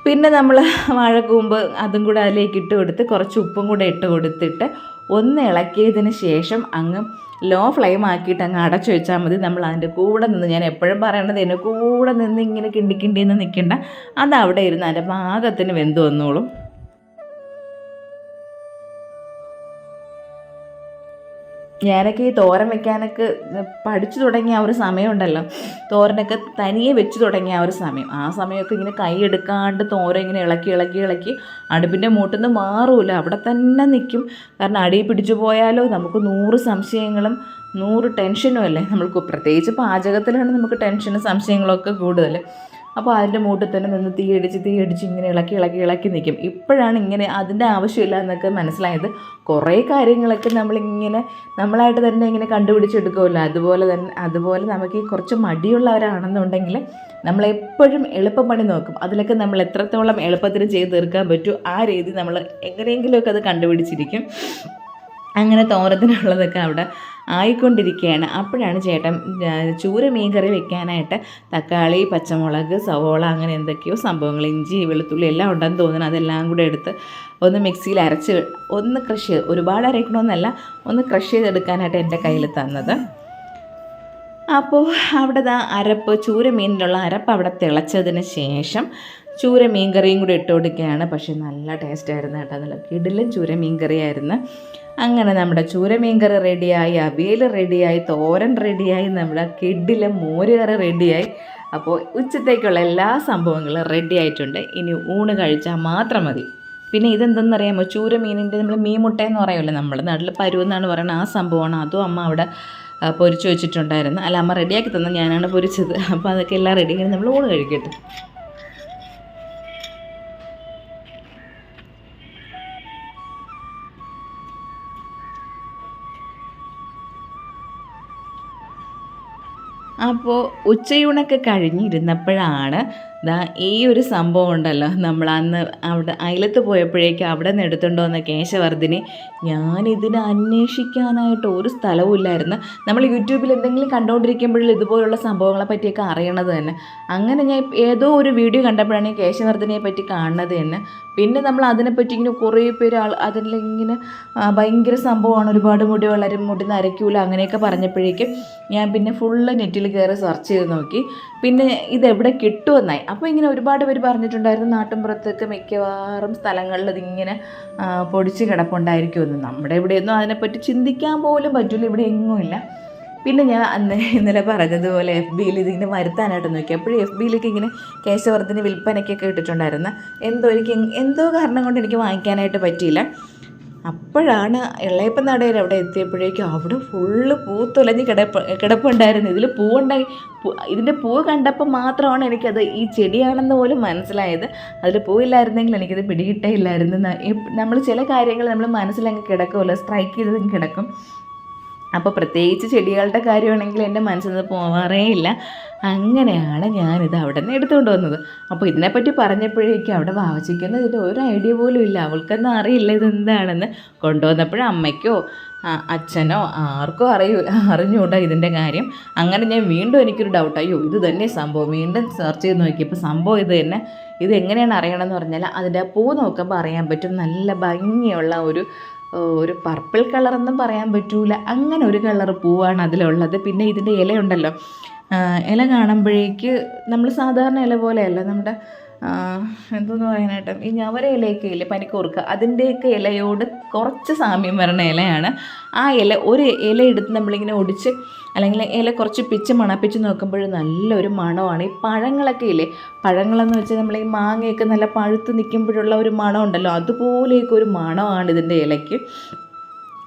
S1: പിന്നെ നമ്മൾ വാഴക്കൂമ്പ് അതും കൂടെ അതിലേക്ക് ഇട്ട് കൊടുത്ത് കുറച്ച് ഉപ്പും കൂടെ ഇട്ട് കൊടുത്തിട്ട് ഒന്ന് ഇളക്കിയതിന് ശേഷം അങ്ങ് ലോ ഫ്ലെയിം ആക്കിയിട്ട് അങ്ങ് അടച്ചു വെച്ചാൽ മതി. നമ്മൾ അതിൻ്റെ കൂടെ നിന്ന്, ഞാൻ എപ്പോഴും പറയണത് എൻ്റെ കൂടെ നിന്ന് ഇങ്ങനെ കിണ്ടിന്ന് നിൽക്കേണ്ട, അതവിടെ ഇരുന്ന് അതിൻ്റെ പാകത്തിന് വെന്ത് വന്നോളും. ഞാനൊക്കെ ഈ തോരൻ വെക്കാനൊക്കെ പഠിച്ചു തുടങ്ങിയ ആ ഒരു സമയമുണ്ടല്ലോ, തോരനൊക്കെ തനിയെ വെച്ച് തുടങ്ങിയ ആ ഒരു സമയം, ആ സമയമൊക്കെ ഇങ്ങനെ കൈ എടുക്കാണ്ട് തോരൻ ഇങ്ങനെ ഇളക്കി അടുപ്പിൻ്റെ മൂട്ടിൽ മാറൂല, അവിടെ തന്നെ നിൽക്കും. കാരണം അടി പിടിച്ചു പോയാലോ നമുക്ക് 100 സംശയങ്ങളും 100 ടെൻഷനും അല്ലേ. നമ്മൾക്ക് പ്രത്യേകിച്ച് പാചകത്തിലാണ് നമുക്ക് ടെൻഷനും സംശയങ്ങളൊക്കെ കൂടുതൽ. അപ്പോൾ അതിൻ്റെ മൂട്ടിൽ തന്നെ നിന്ന് തീയടിച്ച് ഇങ്ങനെ ഇളക്കി നിൽക്കും. ഇപ്പോഴാണ് ഇങ്ങനെ അതിൻ്റെ ആവശ്യമില്ല എന്നൊക്കെ മനസ്സിലായത്. കുറേ കാര്യങ്ങളൊക്കെ നമ്മളായിട്ട് തന്നെ ഇങ്ങനെ കണ്ടുപിടിച്ചെടുക്കുമല്ലോ. അതുപോലെ നമുക്ക് ഈ കുറച്ച് മടിയുള്ളവരാണെന്നുണ്ടെങ്കിൽ നമ്മളെപ്പോഴും എളുപ്പപ്പണി നോക്കും. അതിലൊക്കെ നമ്മൾ എത്രത്തോളം എളുപ്പത്തിൽ ചെയ്ത് തീർക്കാൻ പറ്റും ആ രീതി നമ്മൾ എങ്ങനെയെങ്കിലുമൊക്കെ അത് കണ്ടുപിടിച്ചിരിക്കും. അങ്ങനെ തോരത്തിനുള്ളതൊക്കെ അവിടെ ആയിക്കൊണ്ടിരിക്കുകയാണ്. അപ്പോഴാണ് ചേട്ടൻ ചൂര മീൻ കറി വെക്കാനായിട്ട് തക്കാളി, പച്ചമുളക്, സവോള അങ്ങനെ എന്തൊക്കെയോ സംഭവങ്ങൾ, ഇഞ്ചി, വെളുത്തുള്ളി എല്ലാം ഉണ്ടെന്ന് തോന്നുന്നു, അതെല്ലാം കൂടെ എടുത്ത് ഒന്ന് മിക്സിയിൽ അരച്ച് ഒന്ന് ക്രഷ് ചെയ്ത്, ഒരുപാട് അരയ്ക്കണമെന്നല്ല, ഒന്ന് ക്രഷ് ചെയ്തെടുക്കാനായിട്ട് എൻ്റെ കയ്യിൽ തന്നത്. അപ്പോൾ അവിടെ അരപ്പ്, ചൂര മീനിലുള്ള അരപ്പ് അവിടെ തിളച്ചതിന് ശേഷം ചൂര മീൻ കറിയും കൂടി ഇട്ട് കൊടുക്കുകയാണ്. പക്ഷേ നല്ല ടേസ്റ്റായിരുന്നു കേട്ടോ, നല്ല കിടിലൻ ചൂര മീൻ കറിയായിരുന്നു. അങ്ങനെ നമ്മുടെ ചൂര മീൻ കറി റെഡിയായി, അവിയൽ റെഡിയായി, തോരൻ റെഡിയായി, നമ്മുടെ കിടിലൻ മോര് കറി റെഡിയായി. അപ്പോൾ ഉച്ചത്തേക്കുള്ള എല്ലാ സംഭവങ്ങളും റെഡി ആയിട്ടുണ്ട്. ഇനി ഊണ് കഴിച്ചാൽ മാത്രം മതി. പിന്നെ ഇതെന്തെന്നറിയാമോ, ചൂര മീനിൻ്റെ നമ്മൾ മീൻ മുട്ട എന്ന് പറയുമല്ലോ, നമ്മുടെ നാട്ടിൽ പരുവെന്നാണ് പറയുന്നത്, ആ സംഭവമാണ്. അതും അമ്മ അവിടെ പൊരിച്ച് വെച്ചിട്ടുണ്ടായിരുന്നു. അല്ല, അമ്മ റെഡിയാക്കി തന്നെ, ഞാനാണ് പൊരിച്ചത്. അപ്പോൾ അതൊക്കെ എല്ലാം റെഡിയായി നമ്മൾ ഊണ് കഴിക്കട്ടെ. അപ്പോൾ ഉച്ചയൂണൊക്കെ കഴിഞ്ഞിരുന്നപ്പോഴാണ് ഈ ഒരു സംഭവം ഉണ്ടല്ലോ, നമ്മൾ അന്ന് അവിടെ അയലത്ത് പോയപ്പോഴേക്കും അവിടെ നിന്ന് എടുത്തുകൊണ്ട് വന്ന കേശവർദ്ധിനി. ഞാനിതിനെ അന്വേഷിക്കാനായിട്ട് ഒരു സ്ഥലവും ഇല്ലായിരുന്നു. നമ്മൾ യൂട്യൂബിൽ എന്തെങ്കിലും കണ്ടുകൊണ്ടിരിക്കുമ്പോഴും ഇതുപോലുള്ള സംഭവങ്ങളെ പറ്റിയൊക്കെ അറിയണത് തന്നെ. അങ്ങനെ ഞാൻ ഏതോ ഒരു വീഡിയോ കണ്ടപ്പോഴാണ് ഈ കേശവർദ്ധിനിയെ പറ്റി കാണുന്നത് തന്നെ. പിന്നെ നമ്മൾ അതിനെപ്പറ്റി ഇങ്ങനെ കുറേ പേര് അതിലിങ്ങനെ ഭയങ്കര സംഭവമാണ്, ഒരുപാട് മുടി വളരും, മുടി നരയ്ക്കൂല, അങ്ങനെയൊക്കെ പറഞ്ഞപ്പോഴേക്കും ഞാൻ പിന്നെ ഫുള്ള് നെറ്റിൽ കയറി സെർച്ച് ചെയ്ത് നോക്കി. പിന്നെ ഇതെവിടെ കിട്ടുമെന്നായി. അപ്പോൾ ഇങ്ങനെ ഒരുപാട് പേര് പറഞ്ഞിട്ടുണ്ടായിരുന്നു, നാട്ടിൻപുറത്തൊക്കെ മിക്കവാറും സ്ഥലങ്ങളിൽ ഇതിങ്ങനെ പൊടിച്ച് കിടപ്പുണ്ടായിരിക്കുമെന്ന്. നമ്മുടെ ഇവിടെയൊന്നും അതിനെപ്പറ്റി ചിന്തിക്കാൻ പോലും പറ്റില്ല, ഇവിടെ എങ്ങുമില്ല. പിന്നെ ഞാൻ ഇന്നലെ പറഞ്ഞതുപോലെ FBയിൽ ഇതിങ്ങനെ വരുത്താനായിട്ട് നോക്കി. അപ്പോഴും FBയിലേക്ക് ഇങ്ങനെ കേശവർദ്ധിനി വിൽപ്പനയ്ക്കൊക്കെ ഇട്ടിട്ടുണ്ടായിരുന്നു. എന്തോ കാരണം കൊണ്ട് എനിക്ക് വാങ്ങിക്കാനായിട്ട് പറ്റിയില്ല. അപ്പോഴാണ് ഇളയപ്പൻ നടയിൽ അവിടെ എത്തിയപ്പോഴേക്കും അവിടെ ഫുള്ള് പൂത്തൊലഞ്ഞ് കിടപ്പുണ്ടായിരുന്നു. ഇതിൽ പൂവുണ്ടായി, ഇതിൻ്റെ പൂവ് കണ്ടപ്പോൾ മാത്രമാണ് എനിക്കത് ഈ ചെടിയാണെന്ന് പോലും മനസ്സിലായത്. അതിൽ പൂവില്ലായിരുന്നെങ്കിൽ എനിക്കത് പിടികിട്ടേ ഇല്ലായിരുന്നു. നമ്മൾ ചില കാര്യങ്ങൾ നമ്മൾ മനസ്സിലങ്ങ് കിടക്കുമല്ലോ, സ്ട്രൈക്ക് ചെയ്തങ്ങ് കിടക്കും. അപ്പോൾ പ്രത്യേകിച്ച് ചെടികളുടെ കാര്യമാണെങ്കിൽ എൻ്റെ മനസ്സിൽ നിന്ന് പോവാറേ ഇല്ല. അങ്ങനെയാണ് ഞാനിത് അവിടെ നിന്ന് എടുത്തുകൊണ്ട് വന്നത്. അപ്പോൾ ഇതിനെപ്പറ്റി പറഞ്ഞപ്പോഴേക്കും അവിടെ വാവച്ചിക്കുന്ന ഇതിൻ്റെ ഒരു ഐഡിയ പോലും ഇല്ല, അവൾക്കൊന്നും അറിയില്ല ഇതെന്താണെന്ന്. കൊണ്ടുവന്നപ്പോഴും അമ്മയ്ക്കോ അച്ഛനോ ആർക്കോ അറിഞ്ഞുകൂടാ ഇതിൻ്റെ കാര്യം. അങ്ങനെ ഞാൻ വീണ്ടും എനിക്കൊരു ഡൗട്ട്, അയ്യോ ഇത് തന്നെ സംഭവം, വീണ്ടും സെർച്ച് ചെയ്ത് നോക്കിയപ്പോൾ സംഭവം ഇത് തന്നെ. ഇത് എങ്ങനെയാണ് അറിയണമെന്ന് പറഞ്ഞാൽ അതിൻ്റെ പൂ നോക്കുമ്പോൾ അറിയാൻ പറ്റും. നല്ല ഭംഗിയുള്ള ഒരു പർപ്പിൾ കളറൊന്നും പറയാൻ പറ്റൂല, അങ്ങനെ ഒരു കളർ പൂവാണ് അതിലുള്ളത്. പിന്നെ ഇതിൻ്റെ ഇലയുണ്ടല്ലോ, ഇല കാണുമ്പോഴേക്ക് നമ്മൾ സാധാരണ ഇല പോലെയല്ല, നമ്മുടെ എന്തോന്ന് പറയാനായിട്ട് ഈ ഞവര ഇലയൊക്കെ ഇല്ലേ, പനിക്കൂർക്ക, അതിൻ്റെയൊക്കെ ഇലയോട് കുറച്ച് സാമ്യം വരണ ഇലയാണ്. ആ ഒരു ഇല എടുത്ത് നമ്മളിങ്ങനെ ഒടിച്ച് അല്ലെങ്കിൽ ഇല കുറച്ച് പിച്ച് മണപ്പിച്ച് നോക്കുമ്പോൾ നല്ലൊരു മണമാണ്. ഈ പഴങ്ങളൊക്കെ ഇല്ലേ, പഴങ്ങളെന്ന് വെച്ചാൽ നമ്മൾ ഈ മാങ്ങയൊക്കെ നല്ല പഴുത്ത് നിൽക്കുമ്പോഴുള്ള ഒരു മണം ഉണ്ടല്ലോ, അതുപോലെയൊക്കെ ഒരു മണമാണ് ഇതിൻ്റെ ഇലയ്ക്ക്.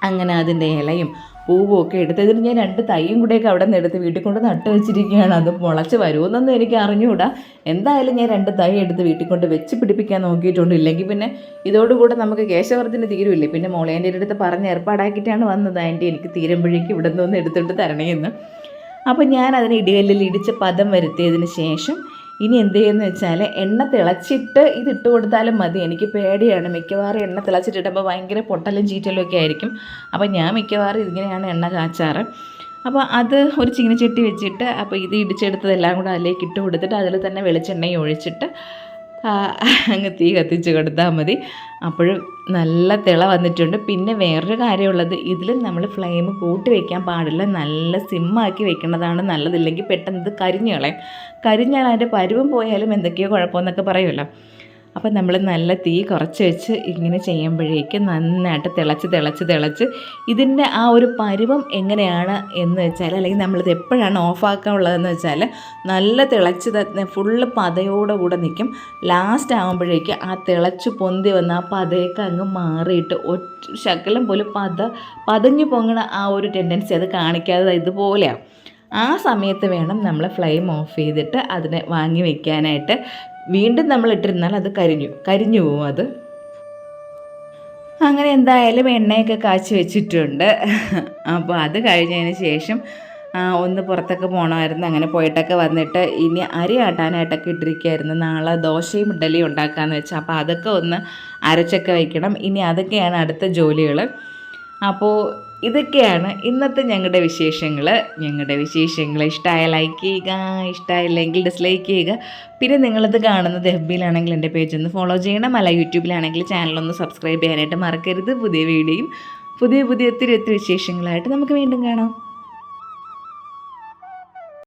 S1: അങ്ങനെ അതിൻ്റെ ഇലയും പൂവും ഒക്കെ എടുത്തതിന് ഞാൻ 2 തൈയും കൂടെയൊക്കെ അവിടെ നിന്ന് എടുത്ത് വീട്ടിൽ കൊണ്ട് നട്ട് വെച്ചിരിക്കുകയാണ്. അത് മുളച്ച് വരുമെന്നൊന്നും എനിക്ക് അറിഞ്ഞുകൂടാ. എന്തായാലും ഞാൻ 2 തൈ എടുത്ത് വീട്ടിൽ കൊണ്ട് വെച്ച് പിടിപ്പിക്കാൻ നോക്കിയിട്ടുണ്ട്. ഇല്ലെങ്കിൽ പിന്നെ ഇതോടുകൂടെ നമുക്ക് കേശവർദ്ധിനി തീരുമില്ലേ. പിന്നെ മോളേൻ്റെ അടുത്ത് പറഞ്ഞ് ഏർപ്പാടാക്കിയിട്ടാണ് വന്നത്, ആൻറ്റി എനിക്ക് തീരുമ്പോഴേക്കും ഇവിടെ നിന്നൊന്ന് എടുത്തിട്ട് തരണേന്ന്. അപ്പോൾ ഞാൻ അതിന് ഇടികല്ലിൽ ഇടിച്ച് പദം വരുത്തിയതിന് ശേഷം ഇനി എന്ത് ചെയ്യുമെന്ന് വെച്ചാൽ എണ്ണ തിളച്ചിട്ട് ഇതിട്ട് കൊടുത്താലും മതി. എനിക്ക് പേടിയാണ്, മിക്കവാറും എണ്ണ തിളച്ചിട്ടിട്ടപ്പോൾ ഭയങ്കര പൊട്ടലും ചീറ്റലും ഒക്കെ ആയിരിക്കും. അപ്പോൾ ഞാൻ മിക്കവാറും ഇങ്ങനെയാണ് എണ്ണ കാച്ചാറ്. അപ്പോൾ അത് ഒരു ചീനച്ചട്ടി വെച്ചിട്ട് അപ്പോൾ ഇത് ഇടിച്ചെടുത്തതെല്ലാം കൂടെ അതിലേക്ക് ഇട്ട് കൊടുത്തിട്ട് അതിൽ തന്നെ വെളിച്ചെണ്ണയും ഒഴിച്ചിട്ട് ആ, അങ്ങ് തീ കത്തിച്ച് കൊടുത്താൽ മതി. അപ്പോഴും നല്ല തിള വന്നിട്ടുണ്ട്. പിന്നെ വേറൊരു കാര്യമുള്ളത്, ഇതിലും നമ്മൾ ഫ്ലെയിം കൂട്ടി വയ്ക്കാൻ പാടില്ല, നല്ല സിമ്മാക്കി വെക്കുന്നതാണ് നല്ലതില്ലെങ്കിൽ പെട്ടെന്ന് ഇത് കരിഞ്ഞ് കളയും. കരിഞ്ഞാൽ അതിൻ്റെ പരുവം പോയാലും എന്തൊക്കെയോ കുഴപ്പമെന്നൊക്കെ പറയുമല്ലോ. അപ്പം നമ്മൾ നല്ല തീ കുറച്ച് വെച്ച് ഇങ്ങനെ ചെയ്യുമ്പോഴേക്കും നന്നായിട്ട് തിളച്ച് ഇതിൻ്റെ ആ ഒരു പരുവം എങ്ങനെയാണ് എന്ന് വെച്ചാൽ, അല്ലെങ്കിൽ നമ്മളിത് എപ്പോഴാണ് ഓഫാക്കാനുള്ളതെന്ന് വെച്ചാൽ, നല്ല തിളച്ച് ഫുള്ള് പതയോടുകൂടെ നിൽക്കും. ലാസ്റ്റ് ആകുമ്പോഴേക്കും ആ തിളച്ച് പൊന്തി വന്ന ആ പതയൊക്കെ അങ്ങ് മാറിയിട്ട് ശകലം പോലും പതഞ്ഞു പൊങ്ങണ ആ ഒരു ടെൻഡൻസി അത് കാണിക്കാതെ ഇതുപോലെയാണ്. ആ സമയത്ത് വേണം നമ്മൾ ഫ്ലെയിം ഓഫ് ചെയ്തിട്ട് അതിനെ വാങ്ങി വയ്ക്കാനായിട്ട്. വീണ്ടും നമ്മൾ ഇട്ടിരുന്നാൽ അത് കരിഞ്ഞു പോവും അത്. അങ്ങനെ എന്തായാലും എണ്ണയൊക്കെ കാച്ചി വെച്ചിട്ടുണ്ട്. അപ്പോൾ അത് കഴിഞ്ഞതിന് ശേഷം ഒന്ന് പുറത്തൊക്കെ പോകണമായിരുന്നു. അങ്ങനെ പോയിട്ടൊക്കെ വന്നിട്ട് ഇനി അരി ആട്ടാനായിട്ടൊക്കെ ഇട്ടിരിക്കുകയായിരുന്നു. നാളെ ദോശയും ഇഡ്ഡലിയും ഉണ്ടാക്കാമെന്ന് വെച്ചാൽ, അപ്പോൾ അതൊക്കെ ഒന്ന് അരച്ചൊക്കെ വയ്ക്കണം. ഇനി അതൊക്കെയാണ് അടുത്ത ജോലികൾ. അപ്പോൾ ഇതൊക്കെയാണ് ഇന്നത്തെ ഞങ്ങളുടെ വിശേഷങ്ങൾ. ഇഷ്ടമായ ലൈക്ക് ചെയ്യുക, ഇഷ്ടമായില്ലെങ്കിൽ ഡിസ്ലൈക്ക് ചെയ്യുക. പിന്നെ നിങ്ങളിത് കാണുന്നത് FBയിലാണെങ്കിൽ എൻ്റെ പേജ് ഒന്ന് ഫോളോ ചെയ്യണം. അല്ല യൂട്യൂബിലാണെങ്കിൽ ചാനലൊന്ന് സബ്സ്ക്രൈബ് ചെയ്യാനായിട്ട് മറക്കരുത്. പുതിയ വീഡിയോയും പുതിയ ഒത്തിരി വിശേഷങ്ങളായിട്ട് നമുക്ക് വീണ്ടും കാണാം.